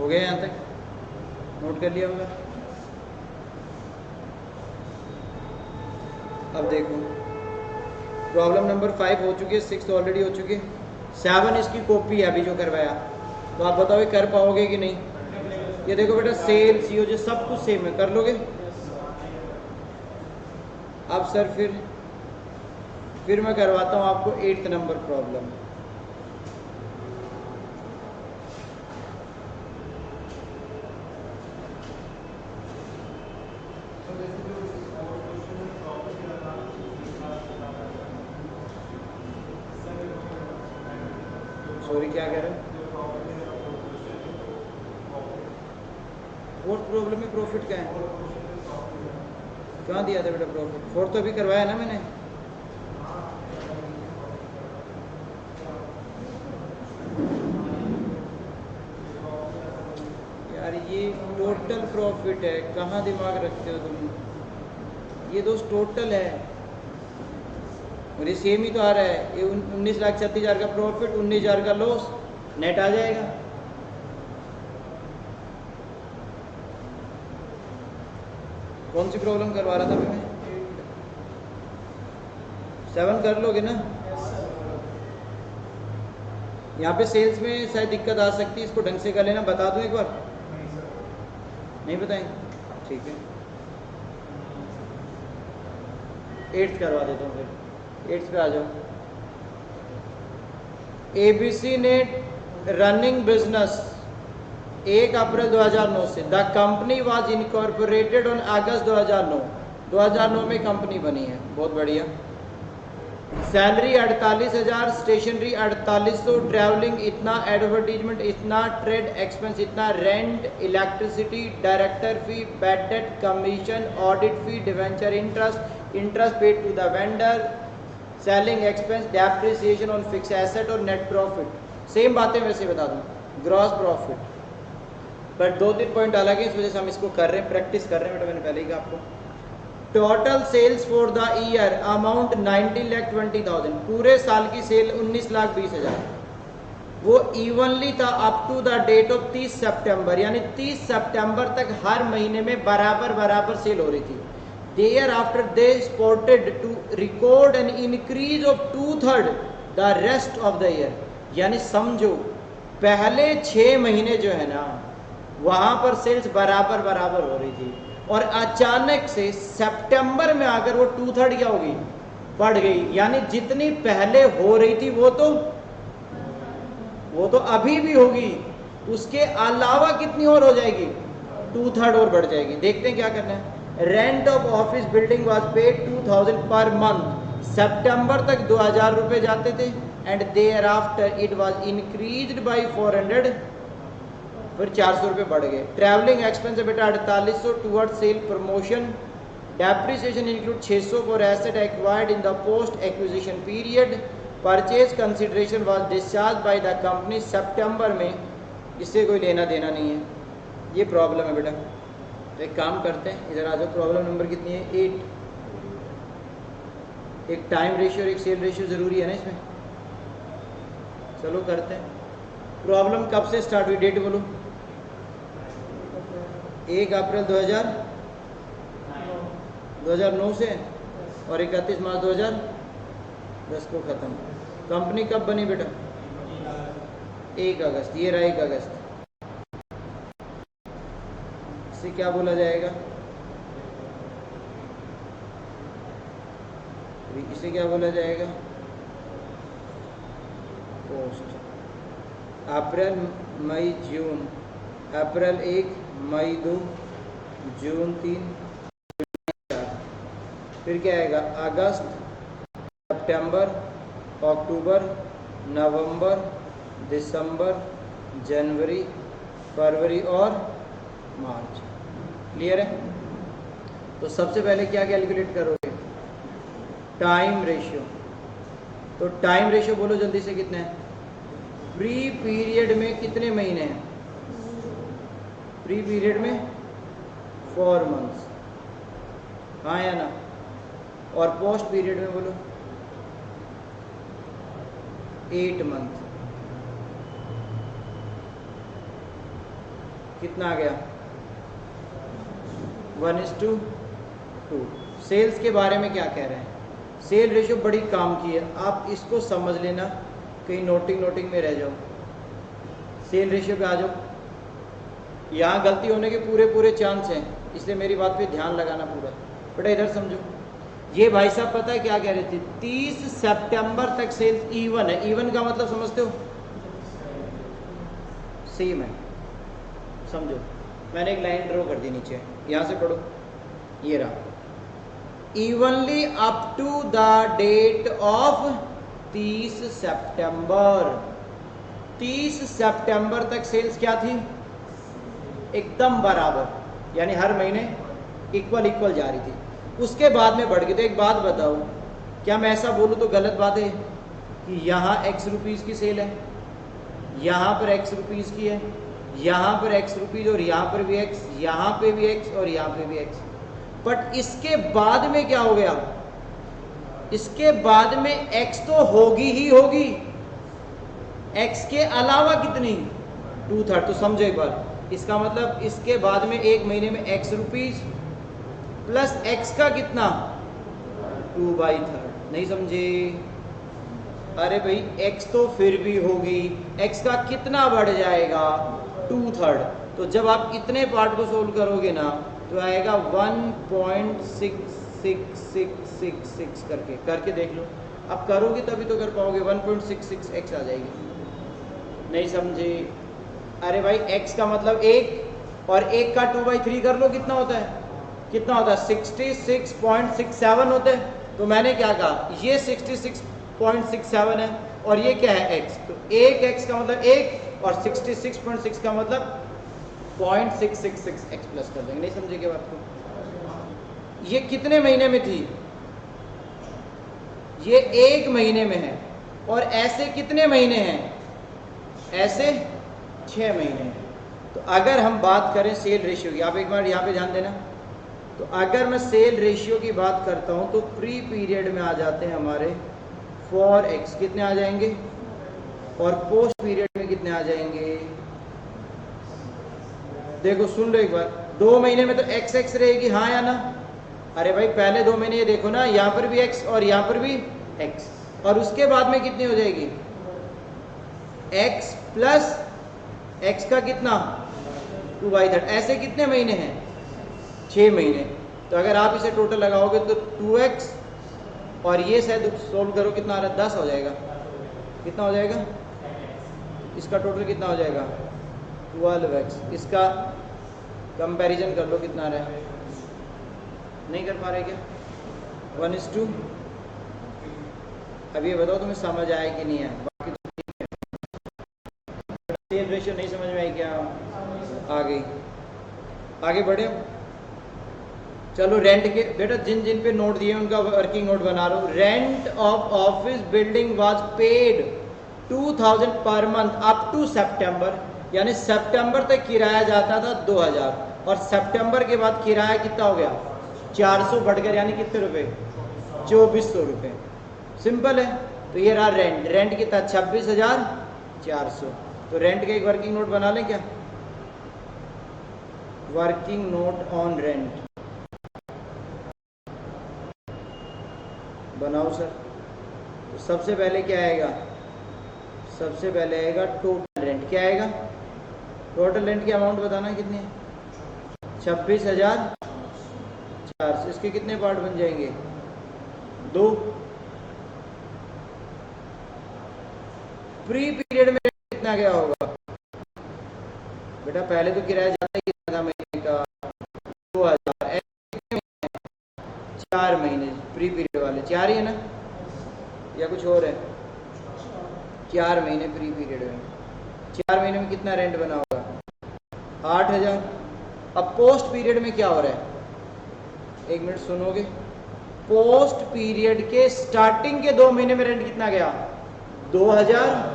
हो गया यहाँ तक? नोट कर लिया होगा। अब देखो प्रॉब्लम नंबर 5 हो चुकी है, 6 ऑलरेडी हो चुकी है, 7 इसकी कॉपी है अभी जो करवाया। तो आप बताओ ये कर पाओगे कि नहीं? ये देखो बेटा सेल सी जो सब कुछ सेम है, कर लोगे? अब सर फिर मैं करवाता हूँ आपको 8th नंबर प्रॉब्लम। सॉरी क्या कह रहे हैं? फोर्थ प्रॉब्लम में प्रॉफिट क्या है? कहाँ दिया था बेटा प्रॉफिट? फोर्थ तो अभी करवाया ना मैंने। यार ये टोटल प्रॉफिट है, कहाँ दिमाग रखते हो तुम? ये दोस्त टोटल है और ये सेम ही तो आ रहा है। ये 19,36,000 का प्रॉफिट, 19,000 का लॉस, नेट आ जाएगा। कौन सी प्रॉब्लम करवा रहा था मैं? 7 कर लोगे ना? यहाँ पे सेल्स में शायद दिक्कत आ सकती है, इसको ढंग से कर लेना। बता दूं एक बार? नहीं बताएंगे? ठीक है 8th करवा देता हूँ फिर। 8th पे आ जाओ। एबीसी ने रनिंग बिजनेस 1 अप्रैल 2009 से। The company was incorporated on अगस्त 2009। 2009 में कंपनी बनी है, बहुत बढ़िया। सैलरी 48,000, स्टेशनरी 4800, ट्रैवलिंग इतना, एडवर्टीजमेंट इतना, ट्रेड एक्सपेंस इतना, rent, electricity, director fee, bad debt, commission, audit fee, debenture interest paid to the vendor, selling expense, depreciation on fix asset और नेट प्रॉफिट। सेम बातें वैसे बता दूं, ग्रॉस प्रॉफिट, बट 2-3 पॉइंट अलग है, इस वजह से हम इसको कर रहे हैं, प्रैक्टिस कर रहे हैं बेटा। मैंने पहले ही कहा आपको। Total sales for the year amount 19,20,000। पूरे साल की सेल 19,20,000। वो इवनली था up to the date of 30 सितंबर, यानी 30 सितंबर तक हर महीने में बराबर सेल हो रही थी। Thereafter they spotted to record an increase of 2/3 the rest of the year. यानी समझो पहले 6 महीने जो है ना, वहां पर सेल्स बराबर हो रही थी, और अचानक से सितंबर में आकर वो 2/3 क्या होगी? बढ़ गई। यानी जितनी पहले हो रही थी वो तो अभी भी होगी, उसके अलावा कितनी और हो जाएगी? 2/3 और बढ़ जाएगी। देखते हैं क्या करना है। Rent of office building was paid 2,000 per month. सितंबर तक 2,000 रुपए जाते थे, and thereafter it was increased by 400, फिर 400 रुपये बढ़ गए। ट्रैवलिंग एक्सपेंस है बेटा 4800 toward sale promotion. Depreciation include 600 for asset acquired in the post acquisition period. Purchase consideration was discharge by the company सितंबर में, इससे कोई लेना देना नहीं है। ये प्रॉब्लम है बेटा। तो एक काम करते हैं, इधर आ जाओ। प्रॉब्लम नंबर कितनी है? 8। एक टाइम रेशियो और एक सेल रेशियो ज़रूरी है ना इसमें। चलो करते हैं। प्रॉब्लम कब से स्टार्ट हुई? डेट बोलो। 1 अप्रैल 2009 से, और 31 मार्च 2010 को ख़त्म। कंपनी कब बनी बेटा? 1 अगस्त। ये रहा 1 अगस्त। इसे क्या बोला जाएगा? इसे क्या बोला जाएगा? पोस्ट। अप्रैल, मई, जून। अप्रैल 1, मई 2, जून 3, जुलाई 4। फिर क्या आएगा? अगस्त, सितंबर, अक्टूबर, नवंबर, दिसंबर, जनवरी, फरवरी और मार्च। क्लियर है? तो सबसे पहले क्या कैलकुलेट करोगे? Time ratio. तो टाइम रेशियो बोलो जल्दी से, कितने हैं? प्री पीरियड में कितने महीने हैं? प्री पीरियड में 4 मंथ्स, हाँ या ना? और पोस्ट पीरियड में बोलो 8 मंथ। कितना आ गया 1:2। सेल्स के बारे में क्या कह रहे हैं? सेल रेशियो बड़ी काम की है, आप इसको समझ लेना, कहीं नोटिंग में रह जाओ। सेल रेशियो पे आ जाओ, यहाँ गलती होने के पूरे चांस हैं, इसलिए मेरी बात पे ध्यान लगाना पूरा। बेटा इधर समझो, ये भाई साहब पता है क्या कह रहे थे, 30 सितंबर तक सेल्स इवन है। इवन का मतलब समझते हो? सेम है। समझो, मैंने एक लाइन ड्रॉ कर दी नीचे, यहां से पढ़ो, ये रहा, evenly up to the date of 30 सितंबर। 30 सितंबर तक सेल्स क्या थी? एकदम बराबर, यानी हर महीने इक्वल जा रही थी। उसके बाद में बढ़ गई। तो एक बात बताओ, क्या मैं ऐसा बोलूं तो गलत बात है कि यहाँ x रुपीज़ की सेल है, यहाँ पर x रुपीज़ की है, यहाँ पर x रुपीज़ और यहाँ पर भी x, यहाँ पे भी x और यहाँ पे भी x। बट इसके बाद में क्या हो गया? इसके बाद में x तो होगी ही होगी, x के अलावा कितनी? 2/3। तो समझो एक बार, इसका मतलब इसके बाद में एक महीने में x रुपीज़ प्लस x का कितना? 2/3। नहीं समझे? अरे भाई x तो फिर भी होगी, x का कितना बढ़ जाएगा? 2/3। तो जब आप इतने पार्ट को सोल्व करोगे ना तो आएगा 1.6666 करके देख लो। अब करोगे तभी तो कर पाओगे, 1.66x आ जाएगी। नहीं समझे? अरे भाई x का मतलब 1 और 1 का 2/3 कर लो, कितना होता है? 66.67 होता है। तो मैंने क्या कहा, ये 66.67 है और ये क्या है? x। तो 1x का मतलब 1 और 66.6 का मतलब 0.666x प्लस कर देंगे। नहीं समझे क्या बात को? ये कितने महीने में थी? ये 1 महीने में है। और ऐसे कितने महीने हैं? ऐसे 6 महीने हैं। तो अगर हम बात करें सेल रेशियो की, आप एक बार यहाँ पे ध्यान देना, तो अगर मैं सेल रेशियो की बात करता हूँ तो प्री पीरियड में आ जाते हैं हमारे 4x, कितने आ जाएंगे? और पोस्ट पीरियड में कितने आ जाएंगे? देखो सुन लो एक बार, 2 महीने में तो x रहेगी, हाँ या ना? अरे भाई पहले 2 महीने ये देखो ना, यहाँ पर भी x और यहाँ पर भी x, और उसके बाद में कितनी हो जाएगी? x प्लस x का कितना? 2/3। ऐसे कितने महीने हैं? 6 महीने। तो अगर आप इसे टोटल लगाओगे तो 2x और ये शायद सोल्व करो, कितना आ रहा है? 10 हो जाएगा। कितना हो जाएगा? इसका टोटल कितना हो जाएगा? 12x। इसका कंपैरिजन कर लो, कितना आ रहा है? नहीं कर पा रहे क्या? 1:2। अब ये बताओ तुम्हें समझ आया कि नहीं है? बाकी तो ठीक है। सेल रेशियो नहीं समझ में आई क्या? आ गई। आगे बढ़े, चलो रेंट के, बेटा जिन जिन पे नोट दिए उनका वर्किंग नोट बना रहा हूँ। Rent of office building was paid 2000 per month up to सितंबर, यानी सितंबर तक किराया जाता था 2000 और सितंबर के बाद किराया कितना हो गया? 400 बढ़कर, यानी कितने रुपए? 2400 रुपये। सिंपल है। तो ये रहा रेंट। रेंट कितना? 26,400। तो रेंट का एक वर्किंग नोट बना लें क्या? वर्किंग नोट ऑन रेंट बनाओ सर। तो सबसे पहले क्या आएगा? सबसे पहले आएगा टोटल रेंट। क्या आएगा? टोटल रेंट की अमाउंट बताना कितनी है? 26,400। इसके कितने पार्ट बन जाएंगे? 2। प्री पीरियड में कितना गया होगा? बेटा पहले तो किराया जाता ही था महीने का 2000। 4 महीने प्री पीरियड वाले 4 ही है ना, या कुछ और है? 4 महीने प्री पीरियड में। 4 महीने में कितना रेंट बना होगा? 8,000। अब पोस्ट पीरियड में क्या हो रहा है? एक मिनट सुनोगे। पोस्ट पीरियड के स्टार्टिंग के 2 महीने में रेंट कितना गया? 2000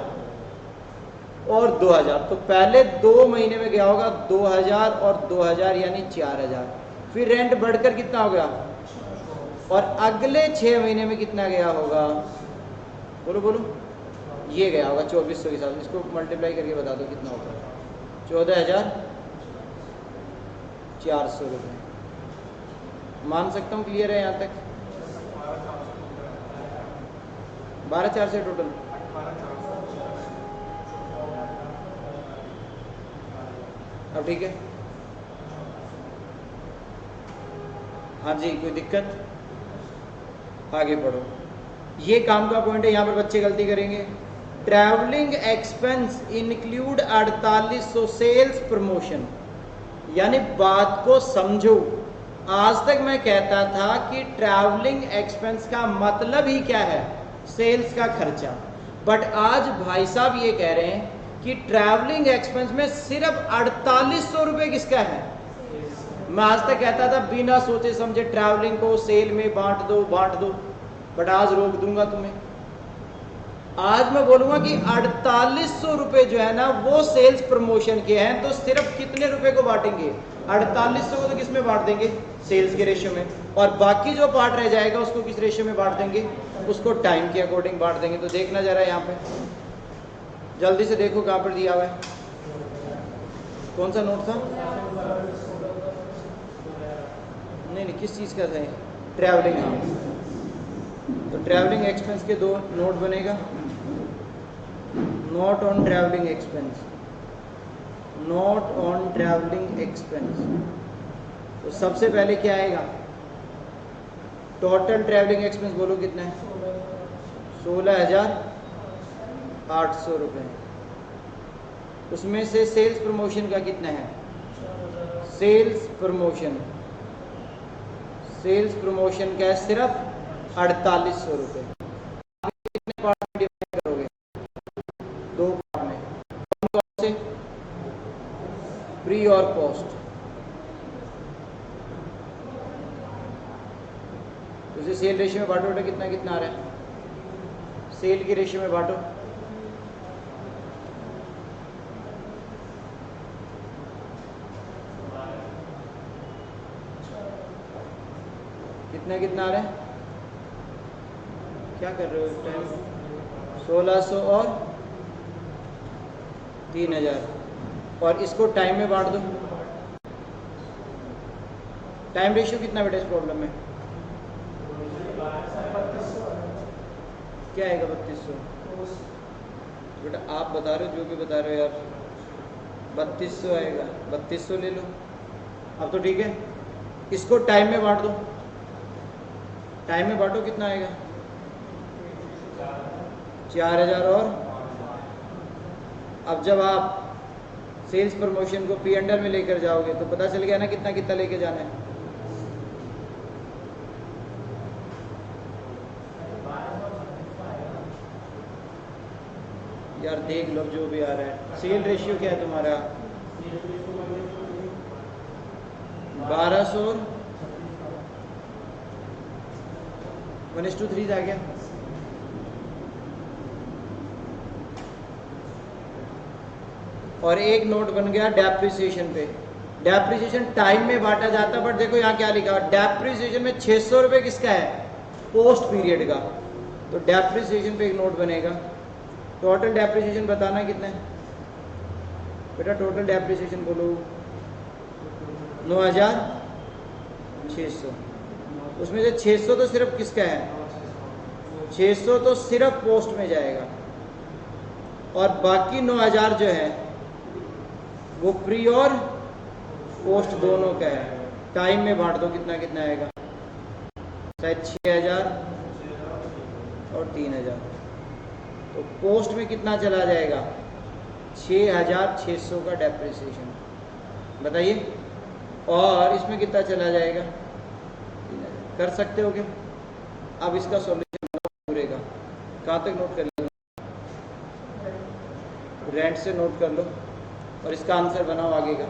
और 2000। तो पहले 2 महीने में गया होगा 2000 और 2000, यानी 4000। फिर रेंट बढ़कर कितना हो गया? और अगले 6 महीने में कितना गया होगा? बोलो बोलो। ये गया होगा 2400 के साथ। इसको मल्टीप्लाई करके बता दो कितना होगा? 14,000 400 रुपये। मान सकता हूँ क्लियर है यहाँ तक? 12,400 टोटल। अब ठीक है। हाँ जी, कोई दिक्कत? आगे पढ़ो। ये काम का पॉइंट है, यहाँ पर बच्चे गलती करेंगे। Travelling expense include 4800 sales promotion. यानी बात को समझो। आज तक मैं कहता था कि ट्रैवलिंग एक्सपेंस का मतलब ही क्या है? सेल्स का खर्चा। बट आज भाई साहब ये कह रहे हैं कि ट्रैवलिंग एक्सपेंस में सिर्फ 4800 रुपये किसका है? मैं आज तक कहता था बिना सोचे समझे ट्रैवलिंग को सेल में बांट दो। बट आज रोक दूंगा तुम्हें। आज मैं बोलूंगा कि 4800 रुपये जो है ना वो सेल्स प्रमोशन के हैं। तो सिर्फ कितने रुपए को बांटेंगे? 4800 को तो किस में बांट देंगे? सेल्स के रेशियो में। और बाकी जो पार्ट रह जाएगा उसको किस रेशियो में बांट देंगे? उसको टाइम के अकॉर्डिंग बांट देंगे। तो देखना जरा यहाँ पे, जल्दी से देखो कहाँ पर दिया हुआ है। कौन सा नोट था? नहीं, किस चीज़ का था? ट्रैवलिंग। हाँ, तो ट्रैवलिंग एक्सपेंस के 2 नोट बनेगा। Note on travelling expense, note on travelling expense. तो सबसे पहले क्या आएगा? टोटल ट्रैवलिंग एक्सपेंस बोलो कितना है? 16,800 रुपये। उसमें से सेल्स प्रमोशन का कितना है? सेल्स प्रमोशन का है सिर्फ 4800 रुपये। कितने पार्ट में डिवाइड करोगे? 2 पार्ट में। कौन से? प्री और पोस्ट। तो इसे सेल रेशियो में बांटो बेटा, कितना कितना आ रहा है? सेल की रेशियो में बांटो। कितना आ रहा है? क्या कर रहे हो इस टाइम? 1600 और 3000। और इसको टाइम में बांट दो। टाइम रेशियो कितना बेटा इस प्रॉब्लम में? क्या आएगा? 3200। बेटा आप बता रहे हो, जो भी बता रहे हो यार, 3200 आएगा। 3200 ले लो। अब तो ठीक है। इसको टाइम में बांट दो। टाइम में बांटो, कितना आएगा? 4000। और अब जब आप सेल्स प्रमोशन को P&L में लेकर जाओगे तो पता चल गया ना कितना कितना लेके जाना है। यार देख लो जो भी आ रहा है। सेल रेशियो क्या है तुम्हारा? 1200 1:3 आ गया। और एक नोट बन गया डेप्रिसिएशन पे। डेप्रिसिएशन टाइम में बांटा जाता है, बट देखो यहाँ क्या लिखा है? डेप्रिसिएशन में 600 रुपये किसका है? पोस्ट पीरियड का। तो डेप्रिसिएशन पे एक नोट बनेगा। टोटल डेप्रिसिएशन बताना कितना है बेटा? टोटल डेप्रिसिएशन बोलो। 9600। उसमें से 600 तो सिर्फ किसका है? 600 तो सिर्फ पोस्ट में जाएगा। और बाकी 9000 जो है वो प्री और पोस्ट दोनों का है। टाइम में बांट दो, कितना कितना आएगा? शायद 6000 और 3000। तो पोस्ट में कितना चला जाएगा? 6600 का डेप्रिसिएशन। बताइए। और इसमें कितना चला जाएगा? 3000। कर सकते हो क्या? अब इसका सॉल्यूशन पूरे का कहाँ तक नोट कर लो? रेंट से नोट कर लो और इसका आंसर बनाओ आगे का।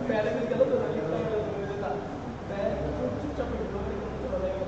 पहले भी गलत हो रहा है मुझे था मैं चुपचाप बताएगा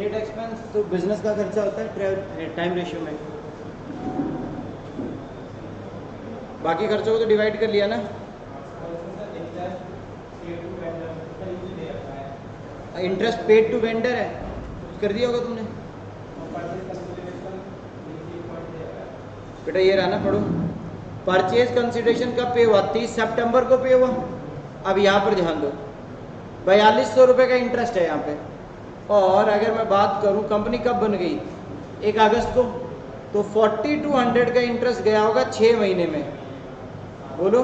नेट एक्सपेंस तो बिजनेस का खर्चा होता है टाइम रेशियो में, बाकी खर्चों को तो डिवाइड कर लिया ना। इंटरेस्ट पेड टू वेंडर है, कर दिया होगा तुमने बेटा, ये रहा ना, पढ़ो। परचेज कंसिडरेशन कब पे हुआ? 30 सितंबर को पे हुआ। अब यहाँ पर ध्यान दो, 4200 रुपये का इंटरेस्ट है यहाँ पे। और अगर मैं बात करूँ कंपनी कब बन गई, 1 अगस्त को, तो 4200 का इंटरेस्ट गया होगा 6 महीने में। बोलो,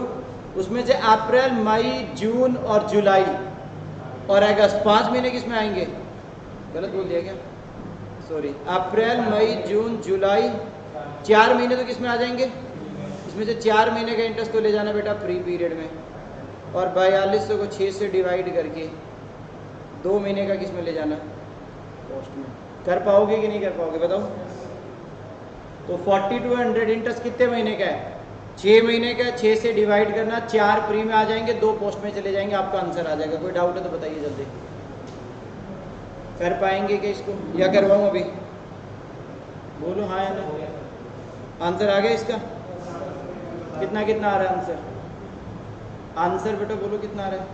उसमें से अप्रैल, मई, जून और जुलाई और अगस्त 5 महीने किस में आएंगे? गलत बोल दिया क्या? सॉरी, अप्रैल, मई, जून, जुलाई 4 महीने तो किस में आ जाएंगे? इसमें से 4 महीने का इंटरेस्ट तो ले जाना बेटा फ्री पीरियड में, और 4200 को 6 से डिवाइड करके 2 महीने का किस में ले जाना? पोस्ट में। कर पाओगे कि नहीं कर पाओगे बताओ? तो 4200 इंटरेस्ट कितने महीने का है? 6 महीने का। 6 से डिवाइड करना, 4 फ्री में आ जाएंगे, 2 पोस्ट में चले जाएंगे, आपका आंसर आ जाएगा। कोई डाउट है तो बताइए जल्दी। कर पाएंगे क्या इसको, या करवाऊँ अभी? बोलो हाँ या ना। आंसर आ गया इसका? कितना कितना आ रहा है आंसर? आंसर बेटा बोलो कितना आ रहा है?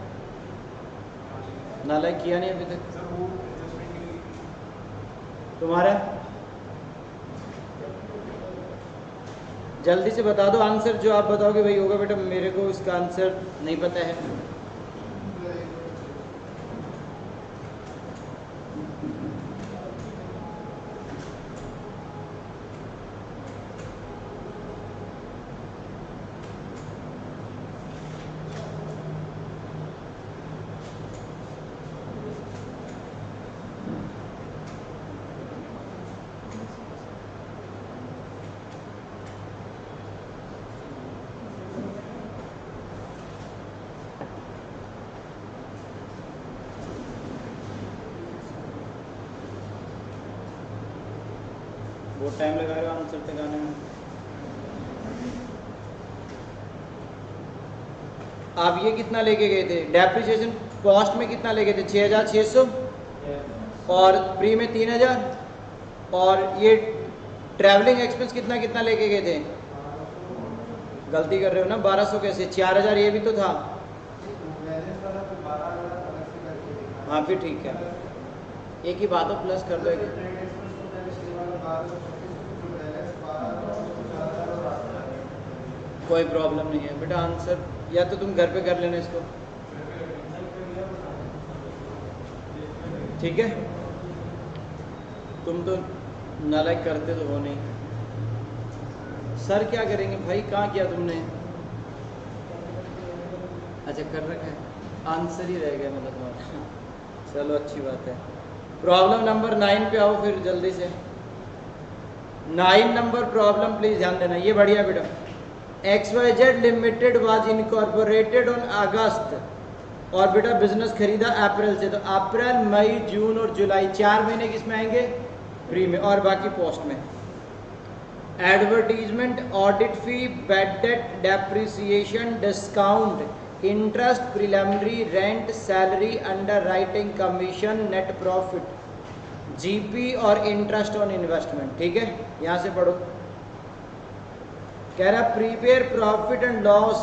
नालायक किया नहीं अभी तक तुम्हारा। जल्दी से बता दो आंसर, जो आप बताओगे वही होगा बेटा। मेरे को इसका आंसर नहीं पता है। बहुत टाइम लगा रहे हो आंसर तक आने में। आप ये कितना लेके गए थे? डेप्रिसिएशन कॉस्ट में कितना लेके गए थे? 6600 और फ्री में 3000। और ये ट्रैवलिंग एक्सपेंस कितना कितना लेके गए थे? गलती कर रहे हो ना, 1200 कैसे? 4000 ये भी तो था। हाँ फिर ठीक है, एक ही बात हो, प्लस कर दो एक। कोई प्रॉब्लम नहीं है बेटा, आंसर या तो तुम घर पे कर लेना इसको, ठीक है? तुम तो नालायक करते तो हो नहीं। सर क्या करेंगे भाई, कहाँ किया तुमने? अच्छा कर रखा है, आंसर ही रह गया मतलब तुम्हारा। चलो अच्छी बात है। प्रॉब्लम नंबर 9 पे आओ फिर जल्दी से। 9 नंबर प्रॉब्लम प्लीज ध्यान देना, ये बढ़िया बेटा। XYZ limited was incorporated on अगस्त, और बेटा बिजनेस खरीदा अप्रैल से, तो अप्रैल, मई, जून और जुलाई 4 महीने किस में आएंगे? फ्री में, और बाकी पोस्ट में। Advertisement, audit fee, bad debt, depreciation, discount, interest, preliminary, rent, salary, underwriting, commission, net profit, GP और इंटरेस्ट ऑन इन्वेस्टमेंट। ठीक है, यहां से पढ़ो। कह रहा prepare profit and loss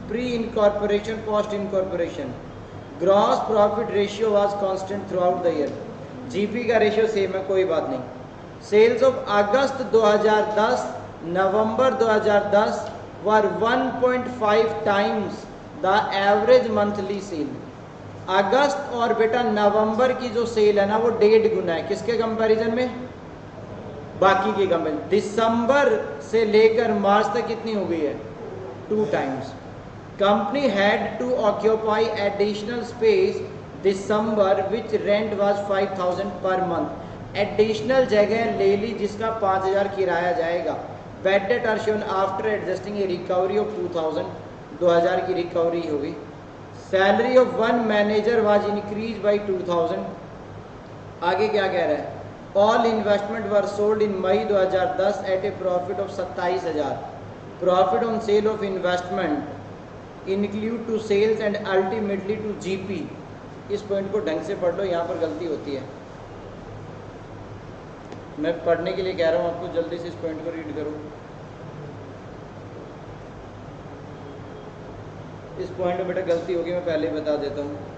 pre incorporation, post incorporation. Gross profit ratio was constant throughout the year. GP का ratio same है, कोई बात नहीं। Sales of August 2010 November 2010 were 1.5 times the average monthly cell. अगस्त और बेटा नवंबर की जो सेल है ना, वो 1.5 गुना है। किसके कंपैरिजन में? बाकी की कंपैरिजन। दिसंबर से लेकर मार्च तक कितनी हो गई है? 2 times. Company had to occupy additional space December which rent was 5000 per month. Additional जगह ले ली जिसका 5000 किराया जाएगा। Bad debt are shown after adjusting a recovery of 2000 की रिकवरी होगी। Salary of 1 manager was increase by 2000। आगे क्या कह रहा है? All investment were sold in May 2010 at a profit of 27000। Profit on sale of investment include to sales and ultimately to GP. इस point को ढंग से पढ़ लो, यहाँ पर गलती होती है। मैं पढ़ने के लिए कह रहा हूँ आपको, जल्दी से इस पॉइंट को रीड करो। इस पॉइंट में बेटा गलती होगी, मैं पहले ही बता देता हूँ।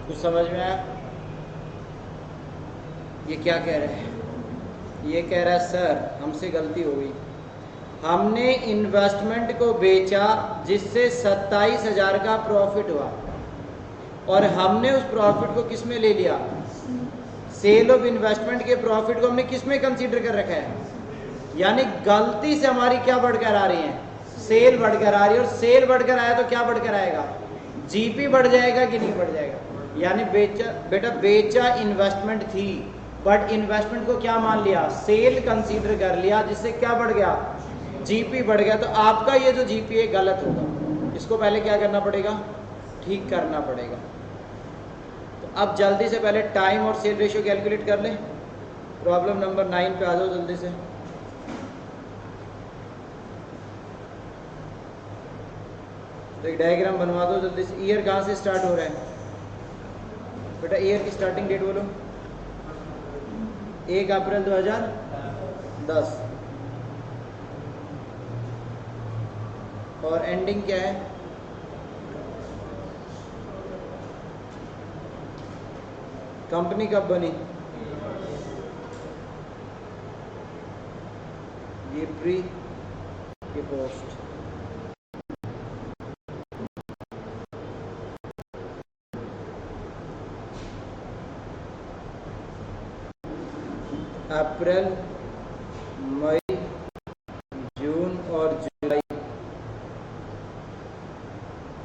कुछ समझ में आया? ये क्या कह रहा है? ये कह रहा है सर हमसे गलती हो गई, हमने इन्वेस्टमेंट को बेचा जिससे 27,000 का प्रॉफिट हुआ, और हमने उस प्रॉफिट को किस में ले लिया? सेल ऑफ इन्वेस्टमेंट के प्रॉफिट को हमने किस में कंसीडर कर रखा है? यानी गलती से हमारी क्या बढ़कर आ रही है? सेल बढ़कर आ रही है, और सेल बढ़कर आया तो क्या बढ़कर आएगा? जीपी बढ़ जाएगा कि नहीं बढ़ जाएगा? यानी बेचा इन्वेस्टमेंट थी, बट इन्वेस्टमेंट को क्या मान लिया? सेल कंसीडर कर लिया, जिससे क्या बढ़ गया? जीपी बढ़ गया। तो आपका ये जो जीपी है गलत होगा, इसको पहले क्या करना पड़ेगा? ठीक करना पड़ेगा। तो अब जल्दी से पहले टाइम और सेल रेशियो कैलकुलेट कर ले। प्रॉब्लम नंबर 9 पे आ जाओ जल्दी से। तो एक डायग्राम बनवा दो जल्दी से। ईयर कहाँ से स्टार्ट हो रहा है बेटा? ईयर की स्टार्टिंग डेट बोलो। 1 अप्रैल 2010, और एंडिंग क्या है? कंपनी कब बनी? ये प्री, ये पोस्ट। अप्रैल, मई, जून और जुलाई,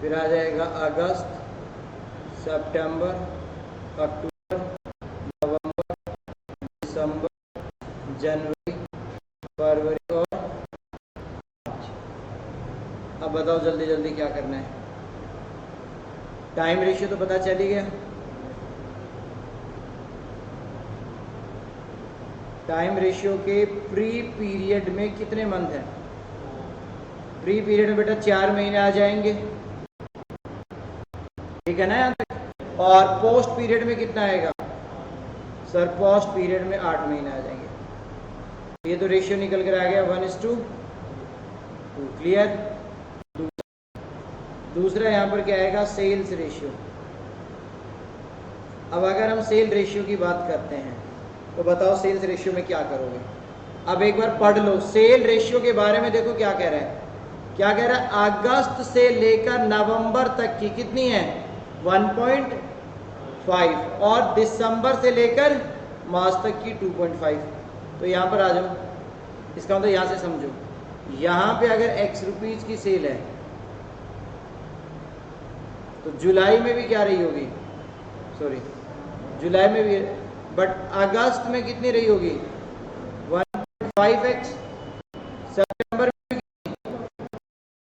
फिर आ जाएगा अगस्त, सितंबर, अक्टूबर, नवंबर, दिसंबर, जनवरी, फरवरी और मार्च। अब बताओ जल्दी जल्दी क्या करना है? टाइम रेशियो तो पता चल ही गया। टाइम रेशियो के प्री पीरियड में कितने मंथ हैं? प्री पीरियड में बेटा 4 महीने आ जाएंगे, ठीक है ना यहाँ तक। और पोस्ट पीरियड में कितना आएगा सर? पोस्ट पीरियड में 8 महीने आ जाएंगे। ये तो रेशियो निकल कर आ गया 1:2। क्लियर? दूसरा यहाँ पर क्या आएगा? Sales ratio. अब अगर हम सेल रेशियो की बात करते हैं तो बताओ सेल्स रेशियो में क्या करोगे? अब एक बार पढ़ लो सेल रेशियो के बारे में। देखो क्या कह रहा है, क्या कह रहा है? अगस्त से लेकर नवंबर तक की कितनी है? 1.5, और दिसंबर से लेकर मार्च तक की 2.5। तो यहाँ पर आ जाओ, इसका मतलब यहाँ से समझो, यहाँ पे अगर x रुपीज की सेल है तो जुलाई में भी क्या रही होगी? सॉरी, जुलाई में भी, बट अगस्त में कितनी रही होगी? 1.5x। सितंबर में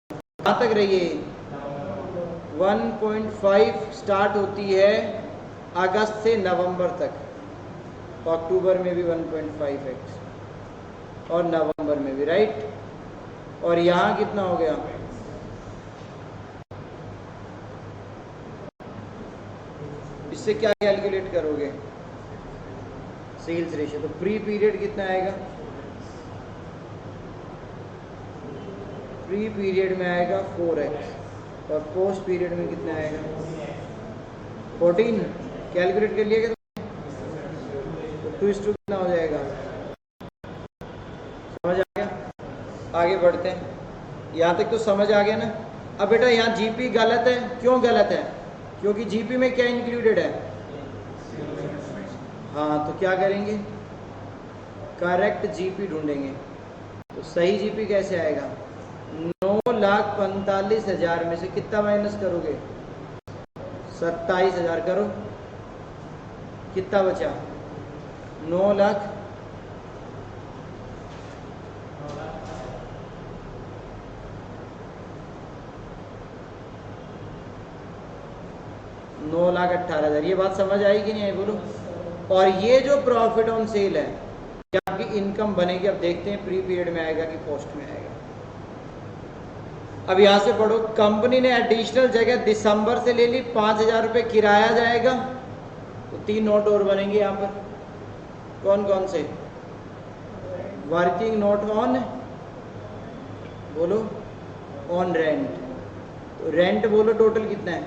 कहाँ तक रही है? 1.5 स्टार्ट होती है अगस्त से नवंबर तक, अक्टूबर में भी 1.5x, और नवंबर में भी, राइट। और यहाँ कितना हो गया? इससे क्या कैलकुलेट करोगे? Sales ratio. तो प्री पीरियड कितना आएगा? प्री पीरियड में आएगा 4x, और पोस्ट पीरियड में कितना आएगा? 14 कैलकुलेट कर लिया क्या? तो 2:2 कितना हो जाएगा? समझ आ गया? आगे बढ़ते हैं, यहाँ तक तो समझ आ गया ना। अब बेटा यहाँ जीपी गलत है, क्यों गलत है? क्योंकि जीपी में क्या इंक्लूडेड है? हाँ, तो क्या करेंगे? करेक्ट जीपी ढूंढेंगे। तो सही जीपी कैसे आएगा? 9,45,000 में से कितना माइनस करोगे? 27,000 करो, कितना बचा? 9 लाख 9,18,000। ये बात समझ आई कि नहीं आई बोलो? और ये जो प्रॉफिट ऑन सेल है, ये आपकी इनकम बनेगी। अब देखते हैं प्री पीरियड में आएगा कि पोस्ट में आएगा। अब यहां से पढ़ो, कंपनी ने एडिशनल जगह दिसंबर से ले ली, 5,000 रुपये किराया जाएगा। तो 3 नोट और बनेंगे यहाँ पर। कौन कौन से? वर्किंग नोट ऑन, बोलो, ऑन रेंट। तो रेंट बोलो टोटल कितना है?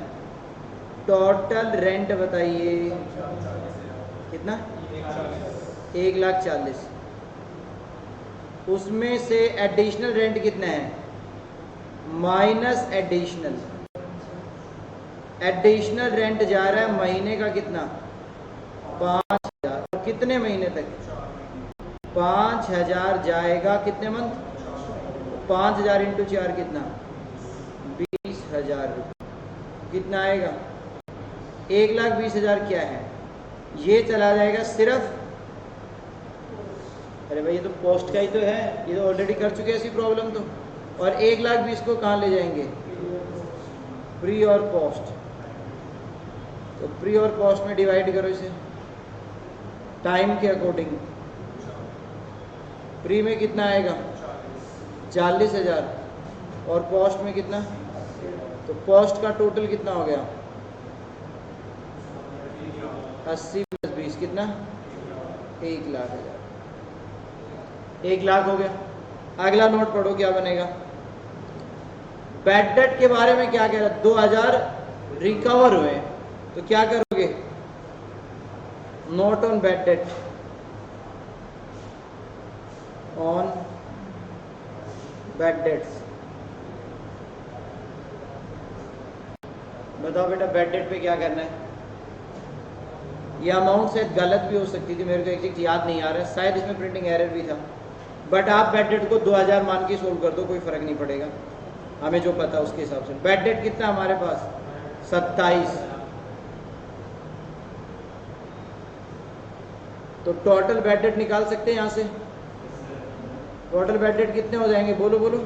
टोटल रेंट बताइए कितना? 1,40,000। उसमें से एडिशनल रेंट कितना है? Minus additional. एडिशनल रेंट जा रहा है महीने का कितना? 5,000। और कितने महीने तक? 5,000 जाएगा कितने मंथ? 5,000 इंटू 4 कितना? 20,000 रुपये। कितना आएगा? 1,20,000 क्या है? ये चला जाएगा सिर्फ, अरे भाई ये तो पोस्ट का ही तो है, ये तो ऑलरेडी कर चुके हैं ऐसी प्रॉब्लम तो। और 1,20,000 को कहाँ ले जाएंगे? प्री और पोस्ट। तो प्री और पोस्ट में डिवाइड करो इसे टाइम के अकॉर्डिंग। प्री में कितना आएगा? 40,000। और पोस्ट में कितना? तो पोस्ट का टोटल कितना हो गया? 80 + 20 कितना? 1,00,000। 1,00,000 हो गया। अगला नोट पढ़ो क्या बनेगा? बैड डेट के बारे में क्या कह रहा है? 2,000 रिकवर हुए, तो क्या करोगे? Note on bad debt, on bad debts. बताओ बेटा बैड डेट पे क्या करना है? ये अमाउंट शायद गलत भी हो सकती थी, मेरे को एग्जैक्ट याद नहीं आ रहा है, शायद इसमें प्रिंटिंग एरर भी था। बट आप बैड डेट को 2,000 मान के सोल्व कर दो, कोई फर्क नहीं पड़ेगा, हमें जो पता है उसके हिसाब से। बैड डेट कितना हमारे पास? 27। तो टोटल बैड डेट निकाल सकते हैं यहाँ से। टोटल बैड डेट कितने हो जाएंगे? बोलो बोलो।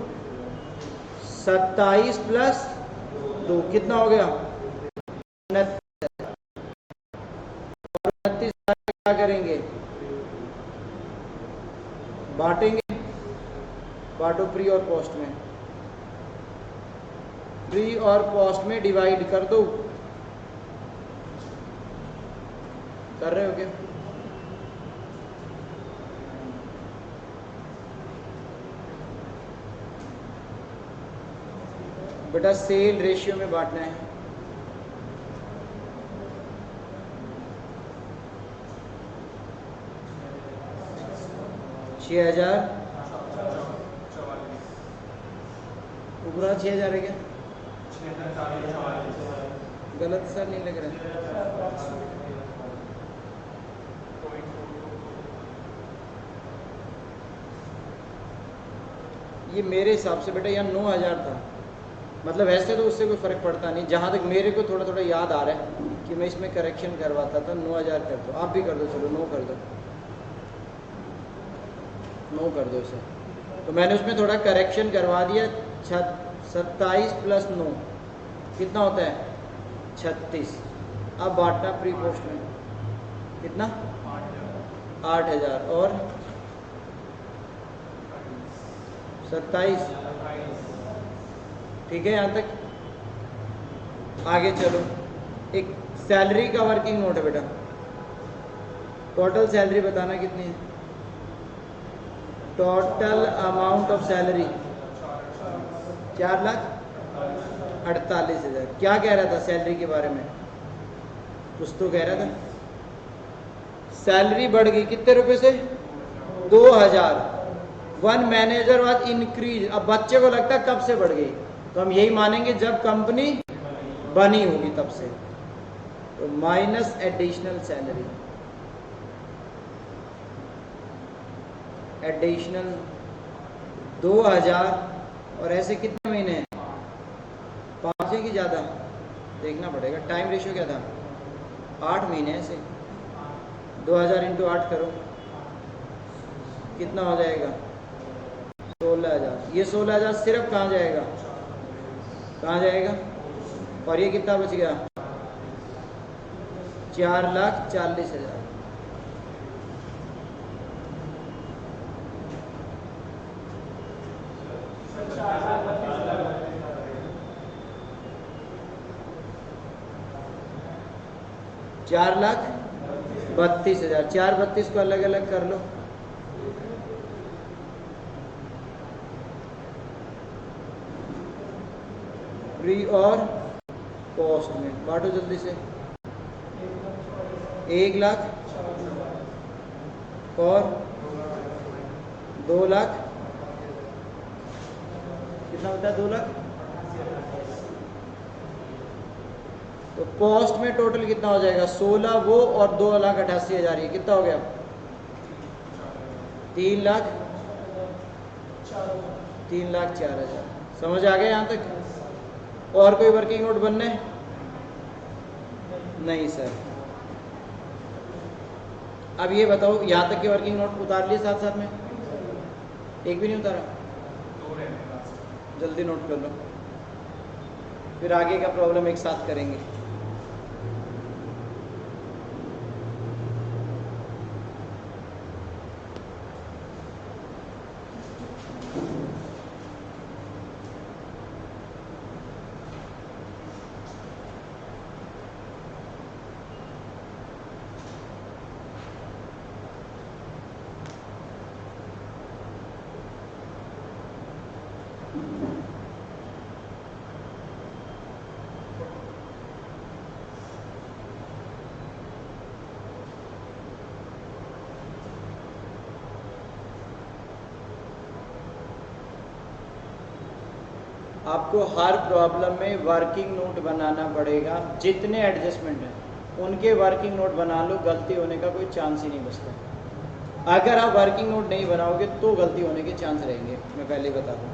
27 + 2 कितना हो गया? 29। और 29 क्या करेंगे? बांटेंगे। बांटो प्री और पोस्ट में। प्री और पोस्ट में डिवाइड कर दो। कर रहे हो क्या? बेटा सेल रेशियो में बांटना है। छः हजार पूरा 6,000 है क्या? गलत सर नहीं लग रहा? ये मेरे हिसाब से बेटा यहाँ 9,000 था। मतलब ऐसे तो उससे कोई फ़र्क पड़ता नहीं, जहाँ तक मेरे को थोड़ा थोड़ा याद आ रहा है कि मैं इसमें करेक्शन करवाता था। 9,000 कर दो, आप भी कर दो, चलो 9 कर दो, 9 कर दो इसे। तो मैंने उसमें थोड़ा करेक्शन करवा दिया। 27 + 9 कितना होता है? 36। अब बांटना प्री पोस्ट में कितना? 8,000 और 27। ठीक है यहाँ तक? आगे चलो, एक सैलरी का वर्किंग नोट है बेटा। टोटल सैलरी बताना कितनी है? Total amount of salary 4,48,000। क्या कह रहा था सैलरी के बारे में? कुछ तो कह रहा था। सैलरी बढ़ गई कितने रुपए से? 2000। One manager was increase. अब बच्चे को लगता है कब से बढ़ गई, तो हम यही मानेंगे जब कंपनी बनी होगी तब से। तो माइनस एडिशनल सैलरी, एडिशनल 2000। और ऐसे कितने महीने हैं? 5 है कि ज़्यादा देखना पड़ेगा। टाइम रेशियो क्या था? 8 महीने ऐसे। 2000 इंटू 8 करो, कितना हो जाएगा? 16,000। ये 16,000 सिर्फ कहाँ जाएगा? कहाँ जाएगा? और ये कितना बच गया? 4,40,000। चार लाख 32,000। 4,32 को अलग अलग कर लो। प्री और पोस्ट में बांटो जल्दी से। 1 लाख और 2 लाख। कितना होता है? 2 लाख। तो पोस्ट में टोटल कितना हो जाएगा? 16 वो और 2,88,000। ये कितना हो गया? 3 लाख 3,04,000। समझ आ गया यहाँ तक? और कोई वर्किंग नोट बनने? नहीं सर। अब ये बताओ, यहाँ तक के वर्किंग नोट उतार लिए साथ साथ में? एक भी नहीं उतारा? जल्दी नोट कर लो, फिर आगे का प्रॉब्लम एक साथ करेंगे। आपको हर प्रॉब्लम में वर्किंग नोट बनाना पड़ेगा। जितने एडजस्टमेंट हैं उनके वर्किंग नोट बना लो, गलती होने का कोई चांस ही नहीं बचता। अगर आप वर्किंग नोट नहीं बनाओगे तो गलती होने के चांस रहेंगे, मैं पहले ही बता दूँ।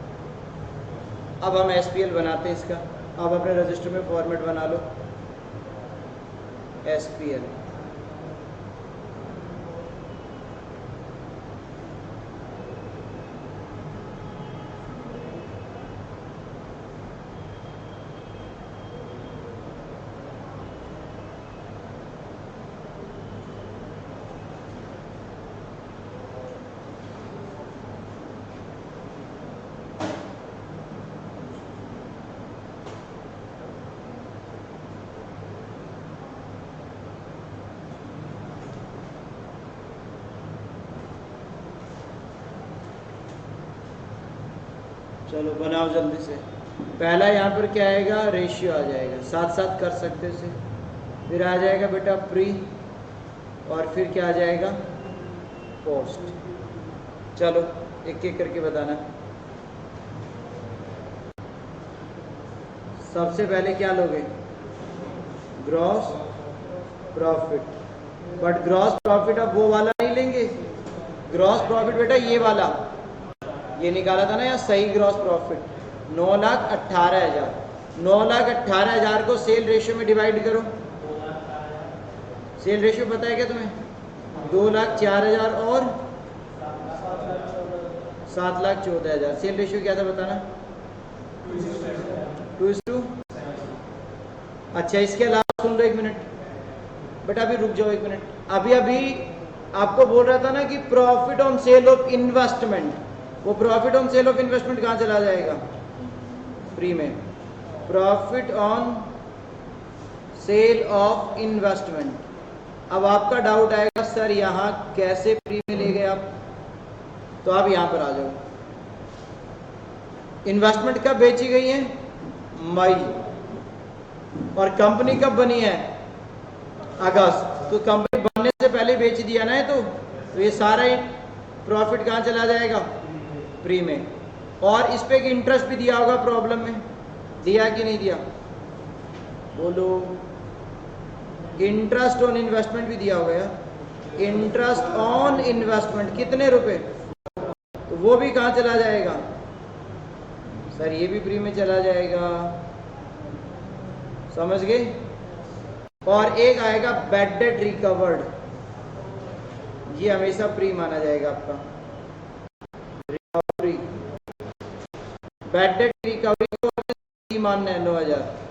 अब हम SPL बनाते हैं इसका। अब अपने रजिस्टर में फॉर्मेट बना लो SPL। चलो बनाओ जल्दी से। पहला यहाँ पर क्या आएगा? रेशियो आ जाएगा, साथ साथ कर सकते से। फिर आ जाएगा बेटा प्री, और फिर क्या आ जाएगा? पोस्ट। चलो एक एक करके बताना। सबसे पहले क्या लोगे? Gross profit. But gross profit अब वो वाला नहीं लेंगे। ग्रॉस प्रॉफिट बेटा ये वाला, ये निकाला था ना यहाँ, सही ग्रॉस प्रॉफिट 9,18,000। 9,18,000 को सेल रेशियो में डिवाइड करो। सेल रेशियो पता है क्या तुम्हें? 2,04,000 और 7,14,000। सेल रेशियो क्या था बताना? 2:2। अच्छा इसके अलावा सुन लो 1 मिनट बेटा, अभी रुक जाओ 1 मिनट। अभी आपको बोल रहा था ना कि profit on sale of investment, वो profit on sale of investment कहाँ चला जाएगा? प्री में। Profit on sale of investment. अब आपका डाउट आएगा सर यहाँ कैसे प्री में ले गए आप? तो आप यहाँ पर आ जाओ। इन्वेस्टमेंट कब बेची गई है? मई। और कंपनी कब बनी है? अगस्त, तो कंपनी बनने से पहले ही बेच दिया ना, तो ये सारा ही प्रॉफिट कहाँ चला जाएगा, प्री में। और इस पे इंटरेस्ट भी दिया होगा प्रॉब्लम में, दिया कि नहीं दिया, बोलो। इंटरेस्ट ऑन इन्वेस्टमेंट भी दिया होगा यार, इंटरेस्ट ऑन इन्वेस्टमेंट कितने रुपए, तो वो भी कहाँ चला जाएगा सर, ये भी प्री में चला जाएगा, समझ गए। और एक आएगा बैड डेट रिकवर्ड, ये हमेशा प्री माना जाएगा आपका, रिकवरी, बैड डेट रिकवरी को प्री मानना है 9000।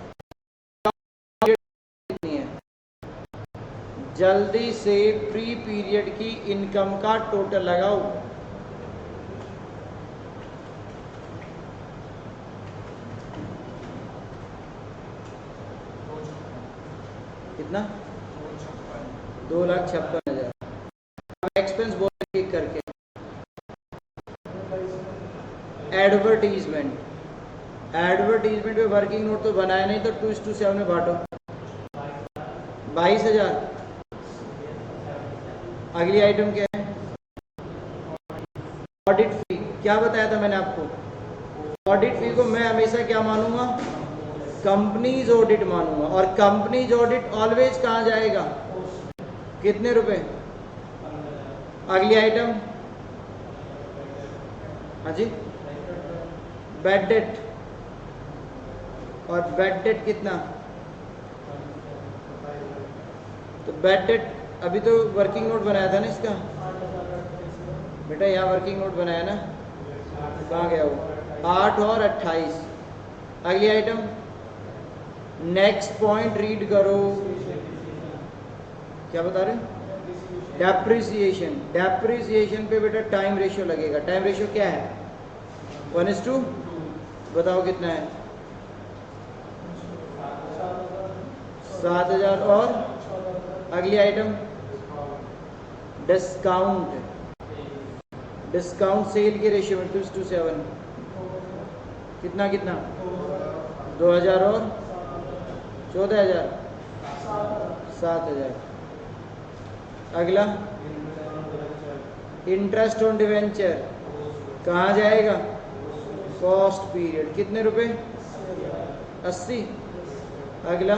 जल्दी से प्री पीरियड की इनकम का टोटल लगाओ, कितना, 2,56,000। अब एक्सपेंस बोल एक करके, एडवर्टीजमेंट, एडवर्टीजमेंट पे वर्किंग नोट तो बनाया नहीं, तो 2:7 में बांटो, 22,000। अगली आइटम क्या है, ऑडिट फी, क्या बताया था मैंने आपको, ऑडिट फी को मैं हमेशा क्या मानूंगा, कंपनीज ऑडिट मानूंगा, और कंपनीज ऑडिट ऑलवेज कहाँ जाएगा, कितने रुपए। अगली आइटम, हाँ जी, बैड डेट, और बैड डेट कितना, तो बैड डेट अभी तो वर्किंग नोट बनाया था ना इसका, बेटा यहाँ वर्किंग नोट बनाया ना, कहाँ गया वो, 8 और 28। अगली आइटम, नेक्स्ट पॉइंट रीड करो, क्या बता रहे हैं, डेप्रिसिएशन, डेप्रिसिएशन पे बेटा टाइम रेशियो लगेगा, टाइम रेशियो क्या है, 1:2, बताओ कितना है, 7,000। और अगली आइटम, डिस्काउंट, डिस्काउंट सेल के रेशियो में 2:7, कितना कितना, 2,000 और 14,000, 7,000। अगला, इंटरेस्ट ऑन डिवेंचर कहाँ जाएगा, कॉस्ट पीरियड, कितने रुपए, 80। अगला,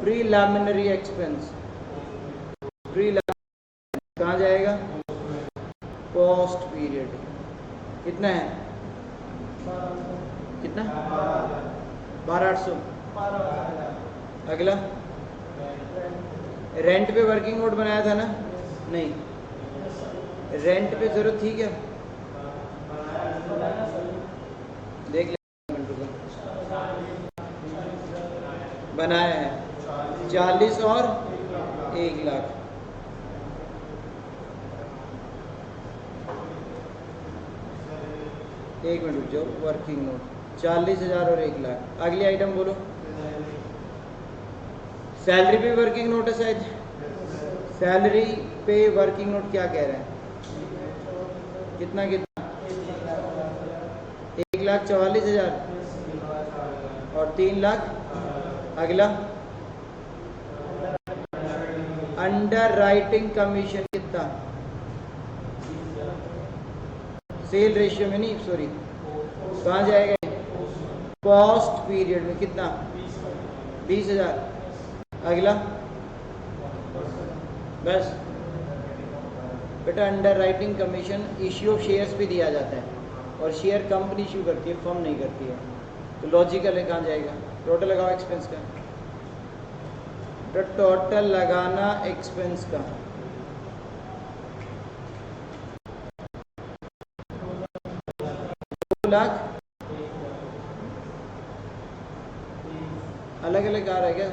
प्रीलिमिनरी एक्सपेंस, प्रीलिमिनरी कहाँ जाएगा, कॉस्ट पीरियड, कितना है, कितना, 12,800। अगला, रेंट पे वर्किंग नोट बनाया था ना, नहीं, रेंट पे जरूरत थी क्या, देख ले, बनाया है 40 और 1 लाख। एक मिनट रुक जाओ, वर्किंग नोट 40,000 और 1 लाख। अगली आइटम बोलो, सैलरी पे वर्किंग नोट है शायद, सैलरी पे वर्किंग नोट क्या कह रहे हैं, कितना कितना, 1,44,000 और 3 लाख। अगला, अंडर राइटिंग कमीशन कितना, सेल रेशियो में नहीं, सॉरी, कहाँ जाएगा, कॉस्ट पीरियड में कितना, 20,000। अगला, बस बेटा, under writing commission issue of shares भी दिया जाता है, और शेयर कंपनी इश्यू करती है, फर्म नहीं करती है, तो लॉजिकल है, कहाँ जाएगा, टोटल लगाओ एक्सपेंस का, तो टोटल लगाना एक्सपेंस का, 2 लाख। अलग अलग आ रहा है क्या,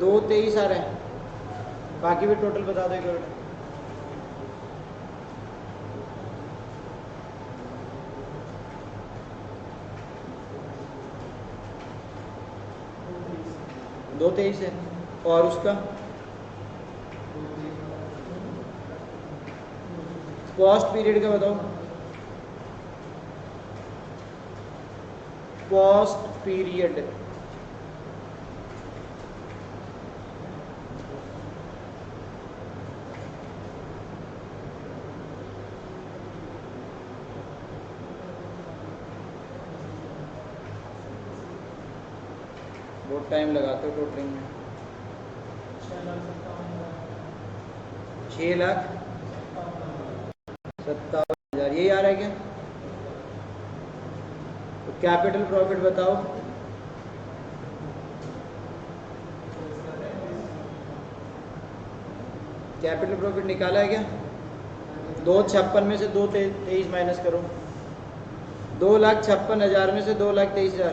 2,23 आ रहा है, बाकी भी टोटल बता दो एक बार, 2,23 है, और उसका कॉस्ट पीरियड का बताओ, कॉस्ट पीरियड बहुत टाइम लगाते हो टोटलिंग में। 6,57,000 यही आ रहा है क्या? तो कैपिटल प्रॉफिट बताओ। कैपिटल प्रॉफिट निकाला है क्या? 256 में से 223 माइनस करो। 2,56,000 में से 2,23,000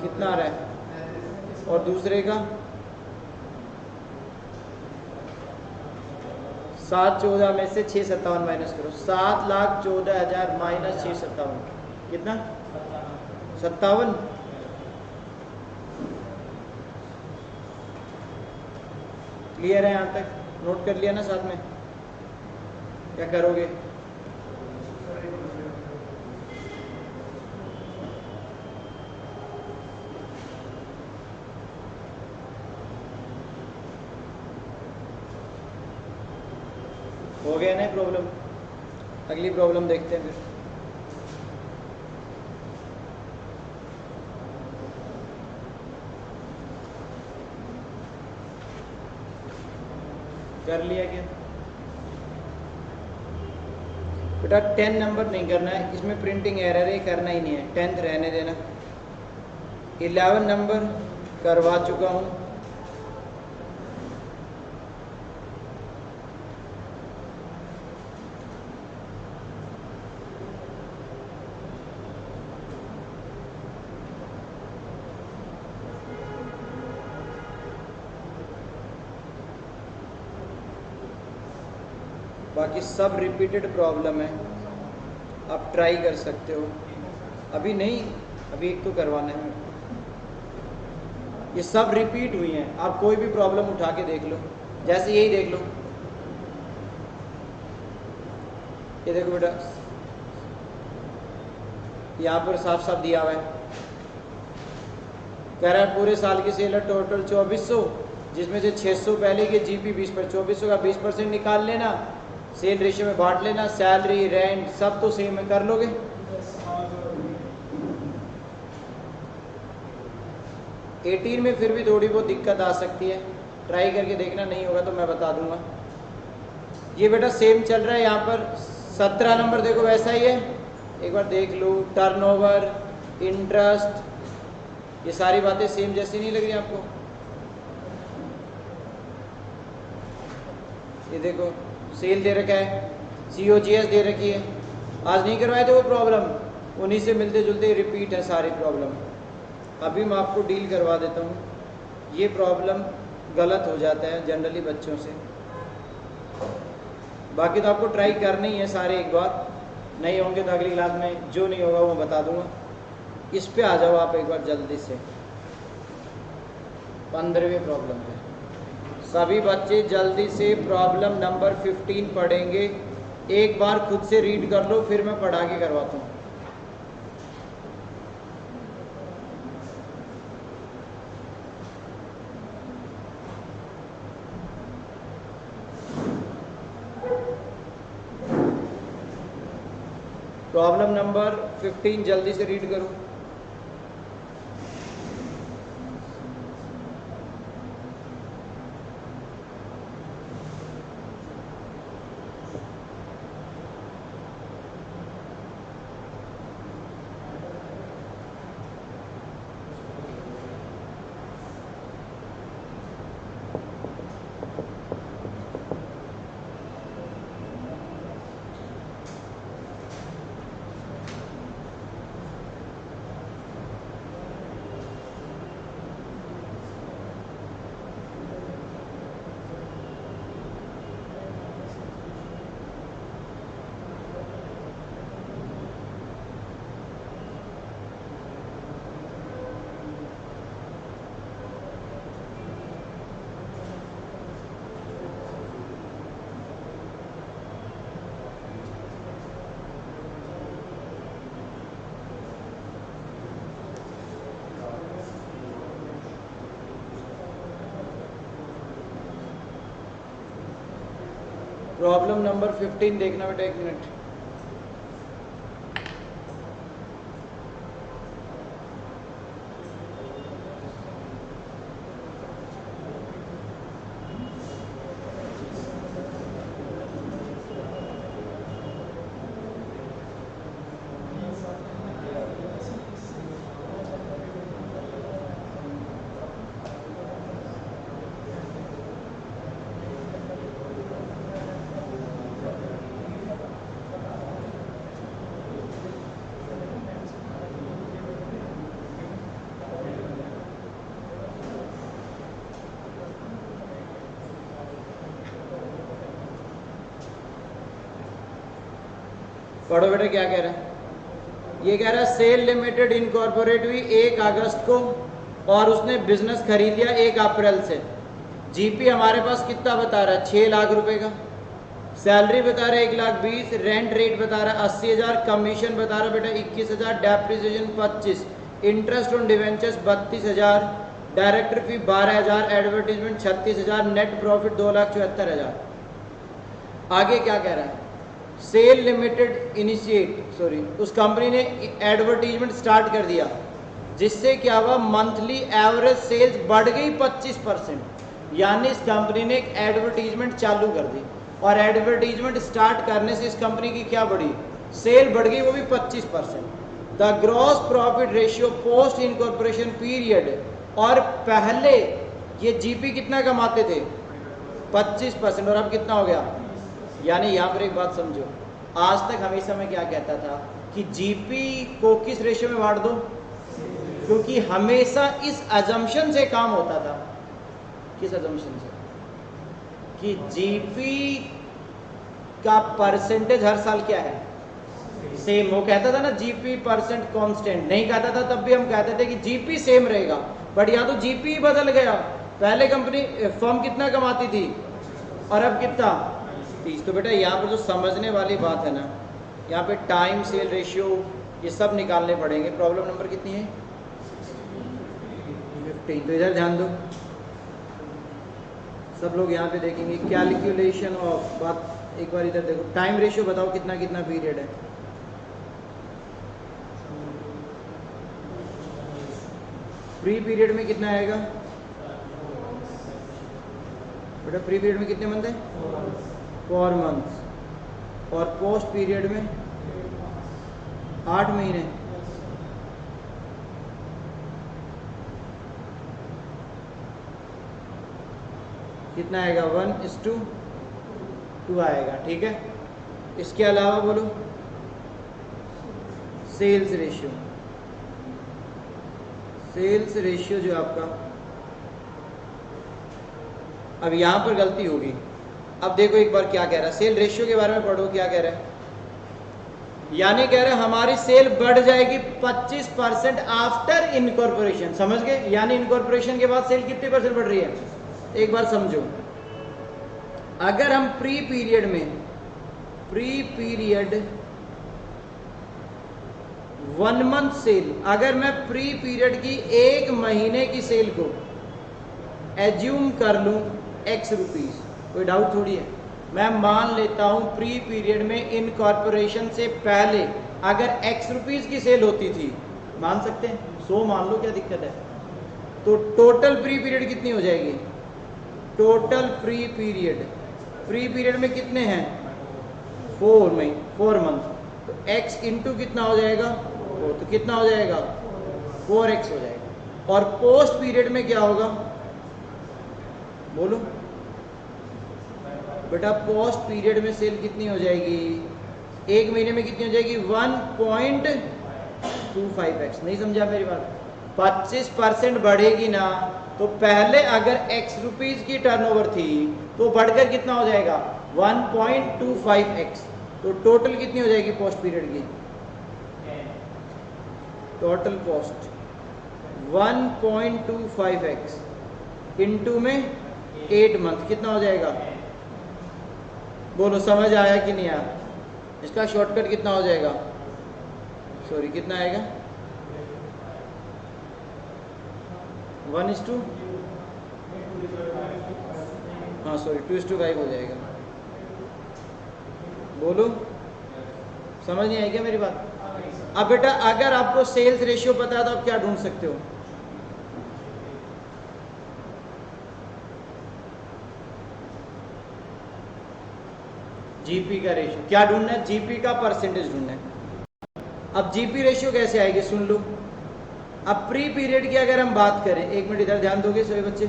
कितना आ रहा है? और दूसरे का 7,14 में से 6,57 माइनस करो। 7,14,000 माइनस 6,57 कितना? 57। क्लियर है यहाँ तक? नोट कर लिया ना साथ में? क्या करोगे? हो गया ना प्रॉब्लम? अगली प्रॉब्लम देखते हैं फिर। कर लिया क्या बेटा? 10 नंबर नहीं करना है, इसमें प्रिंटिंग एरर है, करना ही नहीं है। 10th रहने देना। 11 नंबर करवा चुका हूँ। बाकी सब रिपीटेड प्रॉब्लम है, आप ट्राई कर सकते हो। अभी नहीं, अभी एक तो करवाना है। ये सब रिपीट हुई हैं, आप कोई भी प्रॉब्लम उठा के देख लो। जैसे यही देख लो, ये देखो बेटा, यहाँ पर साफ साफ दिया हुआ है। कह रहा है पूरे साल की सेल है टोटल 2400, जिसमें से 600 पहले के जीपी 20 पर 2400 का 20% निकाल लेना, सेल रेशियो में बांट लेना, सैलरी रेंट सब तो सेम है, कर लोगे? हाँ। 18 में फिर भी थोड़ी बहुत दिक्कत आ सकती है, ट्राई करके देखना, नहीं होगा तो मैं बता दूंगा। ये बेटा सेम चल रहा है यहाँ पर। 17 नंबर देखो वैसा ही है, एक बार देख लो। टर्नओवर, इंटरेस्ट, ये सारी बातें सेम जैसी नहीं लग रही आपको? ये देखो सेल दे रखा है, COGS दे रखी है। आज नहीं करवाए थे वो प्रॉब्लम, उन्हीं से मिलते जुलते रिपीट है सारी प्रॉब्लम। अभी मैं आपको डील करवा देता हूँ। ये प्रॉब्लम गलत हो जाता है जनरली बच्चों से। बाकी तो आपको ट्राई करना ही है सारे एक बार, नहीं होंगे तो अगली क्लास में जो नहीं होगा वो बता दूंगा। इस पे आ जाओ आप एक बार जल्दी से। 15वीं प्रॉब्लम पे सभी बच्चे जल्दी से प्रॉब्लम नंबर 15 पढ़ेंगे। एक बार खुद से रीड कर लो, फिर मैं पढ़ा के करवाता हूँ। प्रॉब्लम नंबर 15 जल्दी से रीड करो। प्रॉब्लम नंबर 15 देखना बेटा, एक मिनट। पढ़ो बेटा क्या कह रहा है। ये कह रहा है सेल लिमिटेड इनकॉर्पोरेट हुई 1 अगस्त को और उसने बिजनेस खरीद लिया 1 अप्रैल से। जीपी हमारे पास कितना बता रहा है, 6 लाख रुपए का। सैलरी बता रहा है 1,20,000, रेंट रेट बता रहा है 80,000, कमीशन बता रहा है बेटा 21,000, depreciation 25, interest on debentures 32,000, director fee 12,000, advertisement 36,000, net profit 2,74,000। आगे क्या कह रहा है, सेल लिमिटेड उस कंपनी ने एडवर्टीजमेंट स्टार्ट कर दिया, जिससे क्या हुआ, मंथली एवरेज सेल्स बढ़ गई 25%। यानी इस कंपनी ने एक एडवर्टीजमेंट चालू कर दी और एडवर्टीजमेंट स्टार्ट करने से इस कंपनी की क्या बढ़ी, सेल बढ़ गई, वो भी 25%। The gross profit ratio post incorporation period, और पहले ये जीपी कितना कमाते थे, 25%, और अब कितना हो गया। यानी यहाँ पर एक बात समझो, आज तक हमेशा मैं क्या कहता था कि जीपी को किस रेशियो में बांट दो, क्योंकि हमेशा इस अजम्पशन से काम होता था। किस अजम्पशन से, कि जीपी का परसेंटेज हर साल क्या है, सेम। वो कहता था ना जीपी परसेंट कांस्टेंट, नहीं कहता था तब भी हम कहते थे कि जीपी सेम रहेगा, बट यहाँ तो जीपी ही बदल गया। पहले कंपनी फर्म कितना कमाती थी और अब कितना, 30। तो बेटा यहाँ पर जो समझने वाली बात है ना, यहाँ पे टाइम सेल रेशियो ये सब निकालने पड़ेंगे। प्रॉब्लम नंबर कितनी है, 15। तो इधर ध्यान दो, सब लोग यहाँ पे देखेंगे कैलकुलेशन ऑफ बात। एक बार इधर देखो, टाइम रेशियो बताओ कितना कितना पीरियड है। प्री पीरियड में कितना आएगा बेटा, प्री पीरियड में कितने मंथ है, 4 मंथ्स, और पोस्ट पीरियड में 8 महीने। कितना आएगा, 1:2 आएगा, ठीक है। इसके अलावा बोलो सेल्स रेशियो, सेल्स रेशियो जो आपका, अब यहां पर गलती होगी। अब देखो एक बार क्या कह रहा है, सेल रेशियो के बारे में पढ़ो क्या कह रहा है। यानी कह रहा है हमारी सेल बढ़ जाएगी 25% आफ्टर इनकॉर्पोरेशन, समझ गए। यानी इनकॉर्पोरेशन के बाद सेल कितने % बढ़ रही है, एक बार समझो। अगर हम प्री पीरियड 1 मंथ सेल, अगर मैं प्री पीरियड की 1 महीने की सेल को एज्यूम कर लूं X रुपीस, कोई डाउट थोड़ी है। मैं मान लेता हूं प्री पीरियड में इनकॉर्पोरेशन से पहले अगर X रुपीस की सेल होती थी, मान सकते हैं 100 मान लो, क्या दिक्कत है। तो टोटल प्री पीरियड कितनी हो जाएगी, टोटल प्री पीरियड में कितने हैं, 4 मंथ। तो x इंटू कितना हो जाएगा, तो कितना हो जाएगा, 4x हो जाएगा। और पोस्ट पीरियड में क्या होगा, बोलो बेटा। पोस्ट पीरियड में सेल कितनी हो जाएगी, 1 महीने में कितनी हो जाएगी, 1.25x। नहीं समझा मेरी बात, 25% बढ़ेगी ना, तो पहले अगर x रुपीस की टर्नओवर थी तो बढ़कर कितना हो जाएगा, 1.25x। तो टोटल कितनी हो जाएगी पोस्ट पीरियड की, टोटल पोस्ट 1.25x इंटू में 8 मंथ, कितना हो जाएगा, बोलो समझ आया कि नहीं आया। इसका शॉर्टकट कितना हो जाएगा, सॉरी कितना आएगा, 1:2, हाँ सॉरी 2:5 हो जाएगा। बोलो समझ नहीं आई क्या मेरी बात। अब बेटा अगर आपको सेल्स रेशियो पता है तो आप क्या ढूंढ सकते हो, जीपी का रेशियो। क्या ढूंढना है, जीपी का परसेंटेज ढूंढना है। अब जीपी रेशियो कैसे आएगी, सुन लो। अब प्री पीरियड की अगर हम बात करें, 1 मिनट इधर ध्यान दोगे सभी बच्चे।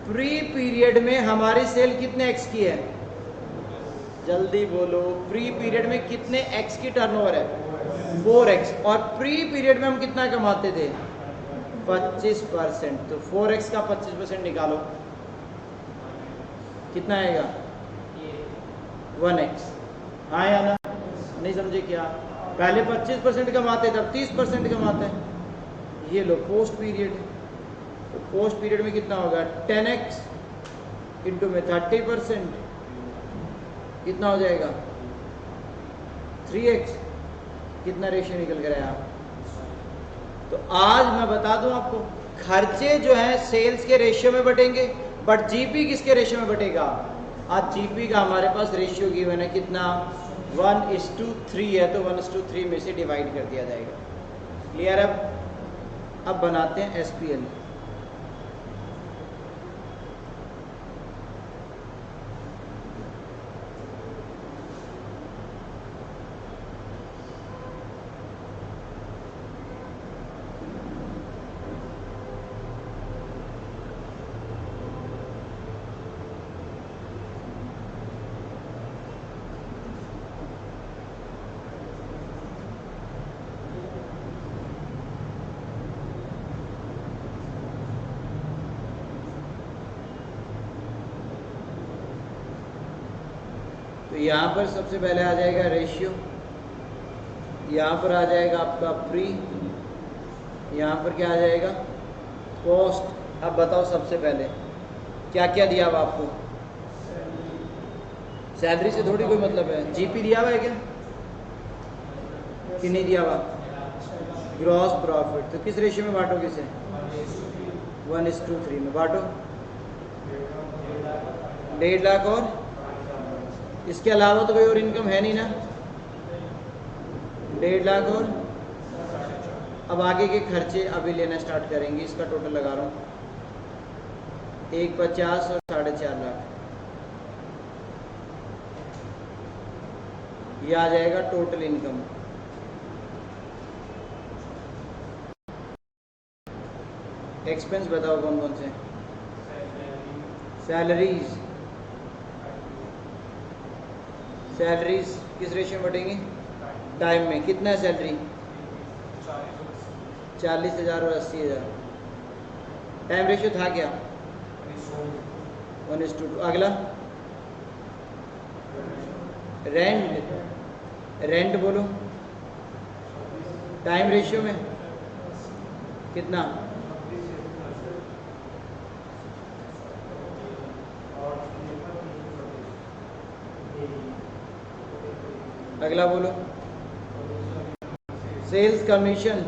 प्री पीरियड में हमारी सेल कितने एक्स की है, जल्दी बोलो। प्री पीरियड में कितने एक्स की टर्नओवर है, 4x। और प्री पीरियड में हम कितना कमाते थे, 25%। तो 4x का 25% निकालो, कितना आएगा, 1x। हाँ या ना, नहीं समझे क्या? पहले 25% कमाते थे, अब 30% कमाते हैं। ये लो पोस्ट पीरियड है, तो पोस्ट पीरियड में कितना होगा? 10x इंटू में 30%, कितना हो जाएगा? 3x। कितना रेशियो निकल कर आया? तो आज मैं बता दूं आपको, खर्चे जो है सेल्स के रेशियो में बटेंगे, बट जीपी किसके रेशियो में बटेगा? आज जीपी का हमारे पास रेशियो गिवन है कितना? 1:3 है, तो 1:3 में से डिवाइड कर दिया जाएगा। क्लियर है? अब बनाते हैं एसपीएल। तो यहाँ पर सबसे पहले आ जाएगा रेशियो, यहाँ पर आ जाएगा आपका प्री, यहाँ पर क्या आ जाएगा? कॉस्ट। अब बताओ सबसे पहले क्या क्या दिया हुआ आपको? सैलरी से थोड़ी कोई मतलब है। जीपी दिया हुआ है क्या कि नहीं दिया हुआ? Gross profit. तो किस रेशियो में बांटोगे इसे? 1:3 में बांटो। 1.5 लाख और इसके अलावा तो कोई और इनकम है नहीं ना? 1.5 लाख और अब आगे के खर्चे अभी लेना स्टार्ट करेंगे। इसका टोटल लगा रहा हूँ 1,50 और 4.5 लाख। ये आ जाएगा टोटल इनकम। एक्सपेंस बताओ कौन कौन से? सैलरीज। सैलरीज किस रेशियो में बटेंगी? टाइम में। कितना है सैलरी? 40,000 और 80,000। टाइम रेशियो था क्या? 1:2। अगला रेंट। रेंट बोलो। टाइम रेशियो में कितना? अगला बोलो। Sales commission.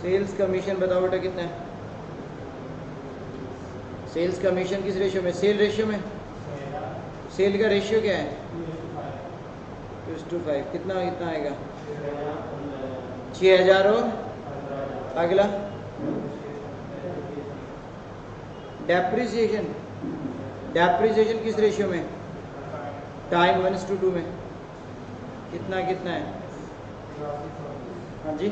सेल्स कमीशन बताओ बेटा कितना है? सेल्स कमीशन किस रेशियो में? सेल रेशियो में। सेल का रेशियो क्या है? 2:5। कितना कितना आएगा? 6,000 और अगला डेप्रिसिएशन। डेप्रिसिएशन किस रेशियो में? टाइम 1:2 में। कितना कितना है? हाँ जी,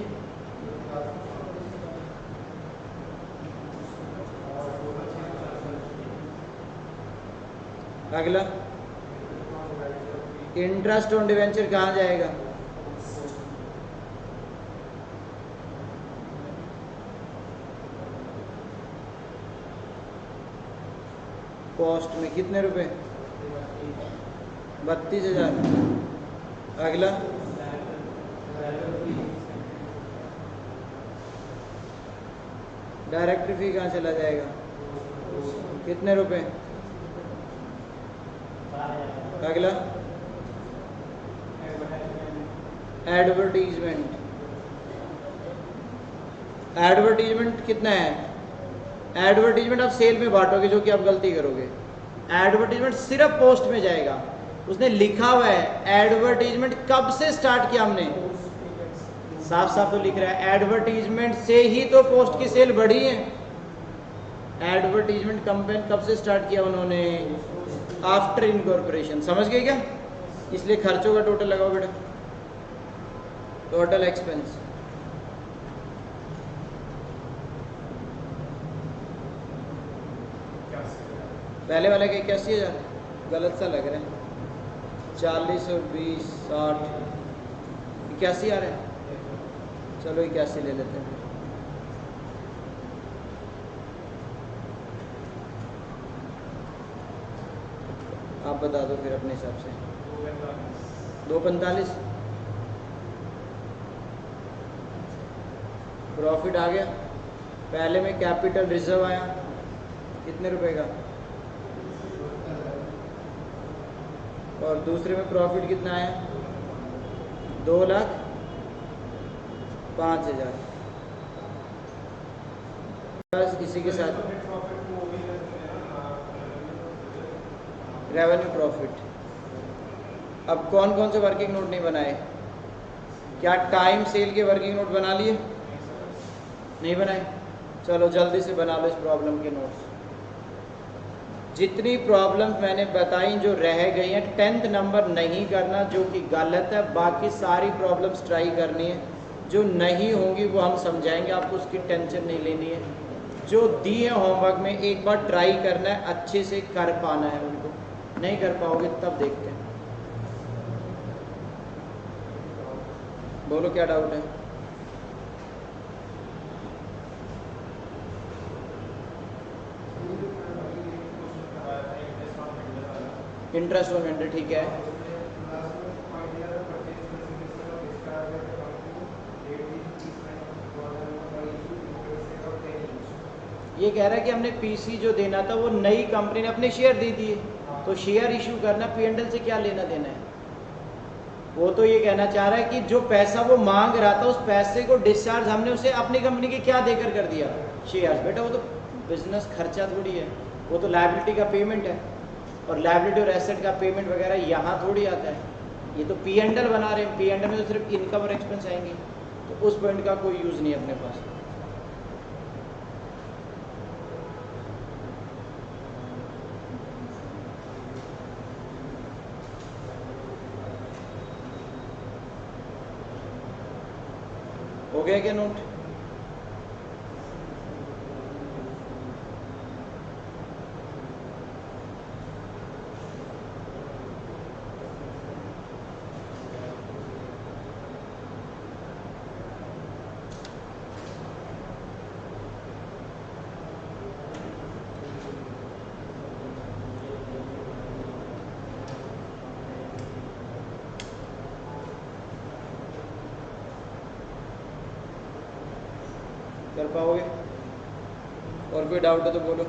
अगला इंटरेस्ट ऑन डिवेंचर कहाँ जाएगा? कॉस्ट में। कितने रुपए? 32,000। अगला डायरेक्टर फी कहाँ चला जाएगा? कितने रुपए? अगला एडवर्टीजमेंट। एडवर्टीजमेंट कितना है? एडवर्टीजमेंट आप सेल में बांटोगे, जो कि आप गलती करोगे। एडवर्टीजमेंट सिर्फ पोस्ट में जाएगा। उसने लिखा हुआ है एडवर्टीजमेंट कब से स्टार्ट किया हमने, साफ साफ तो लिख रहा है एडवर्टीजमेंट से ही तो पोस्ट की सेल बढ़ी है। एडवर्टीजमेंट कैंपेन कब से स्टार्ट किया उन्होंने? After incorporation. समझ गए क्या? इसलिए खर्चों का टोटल लगाओ बेटा। टोटल एक्सपेंस पहले वाला के 81,000 गलत सा लग रहा है। 40 और 20 60 81 आ रहा है। चलो 81 ले लेते हैं। आप बता दो फिर अपने हिसाब से। 245 प्रॉफिट आ गया। पहले में कैपिटल रिजर्व आया कितने रुपए का, और दूसरे में प्रॉफिट कितना आया 2,05,000। बस इसी के साथ रेवेन्यू प्रॉफिट। अब कौन कौन से वर्किंग नोट नहीं बनाए? क्या टाइम सेल के वर्किंग नोट बना लिए? नहीं बनाए। चलो जल्दी से बना लो इस प्रॉब्लम के नोट्स। जितनी प्रॉब्लम्स मैंने बताई जो रह गई हैं 10th नंबर नहीं करना, जो कि गलत है। बाकी सारी प्रॉब्लम्स ट्राई करनी है। जो नहीं होंगी वो हम समझाएंगे, आपको उसकी टेंशन नहीं लेनी है। जो दिए होमवर्क में एक बार ट्राई करना है, अच्छे से कर पाना है उनको। नहीं कर पाओगे तब देखते हैं। बोलो क्या डाउट है? इंटरेस्ट ऑन वेंडर, ठीक है। ये कह रहा है कि हमने पीसी जो देना था वो नई कंपनी ने अपने शेयर दे दिए, तो शेयर इशू करना P&L से क्या लेना देना है? वो तो ये कहना चाह रहा है कि जो पैसा वो मांग रहा था उस पैसे को डिस्चार्ज हमने उसे अपनी कंपनी के क्या देकर कर दिया, शेयर्स। बेटा वो तो बिजनेस खर्चा थोड़ी है, वो तो लायबिलिटी का पेमेंट है, और लायबिलिटी और एसेट का पेमेंट वगैरह यहाँ थोड़ी आता है। ये तो P&L बना रहे हैं, P&L में तो सिर्फ इनकम और एक्सपेंस आएंगे, तो उस पॉइंट का कोई यूज़ नहीं है अपने पास। हो गया क्या नोट? कर पाओगे? और कोई डाउट है तो बोलो।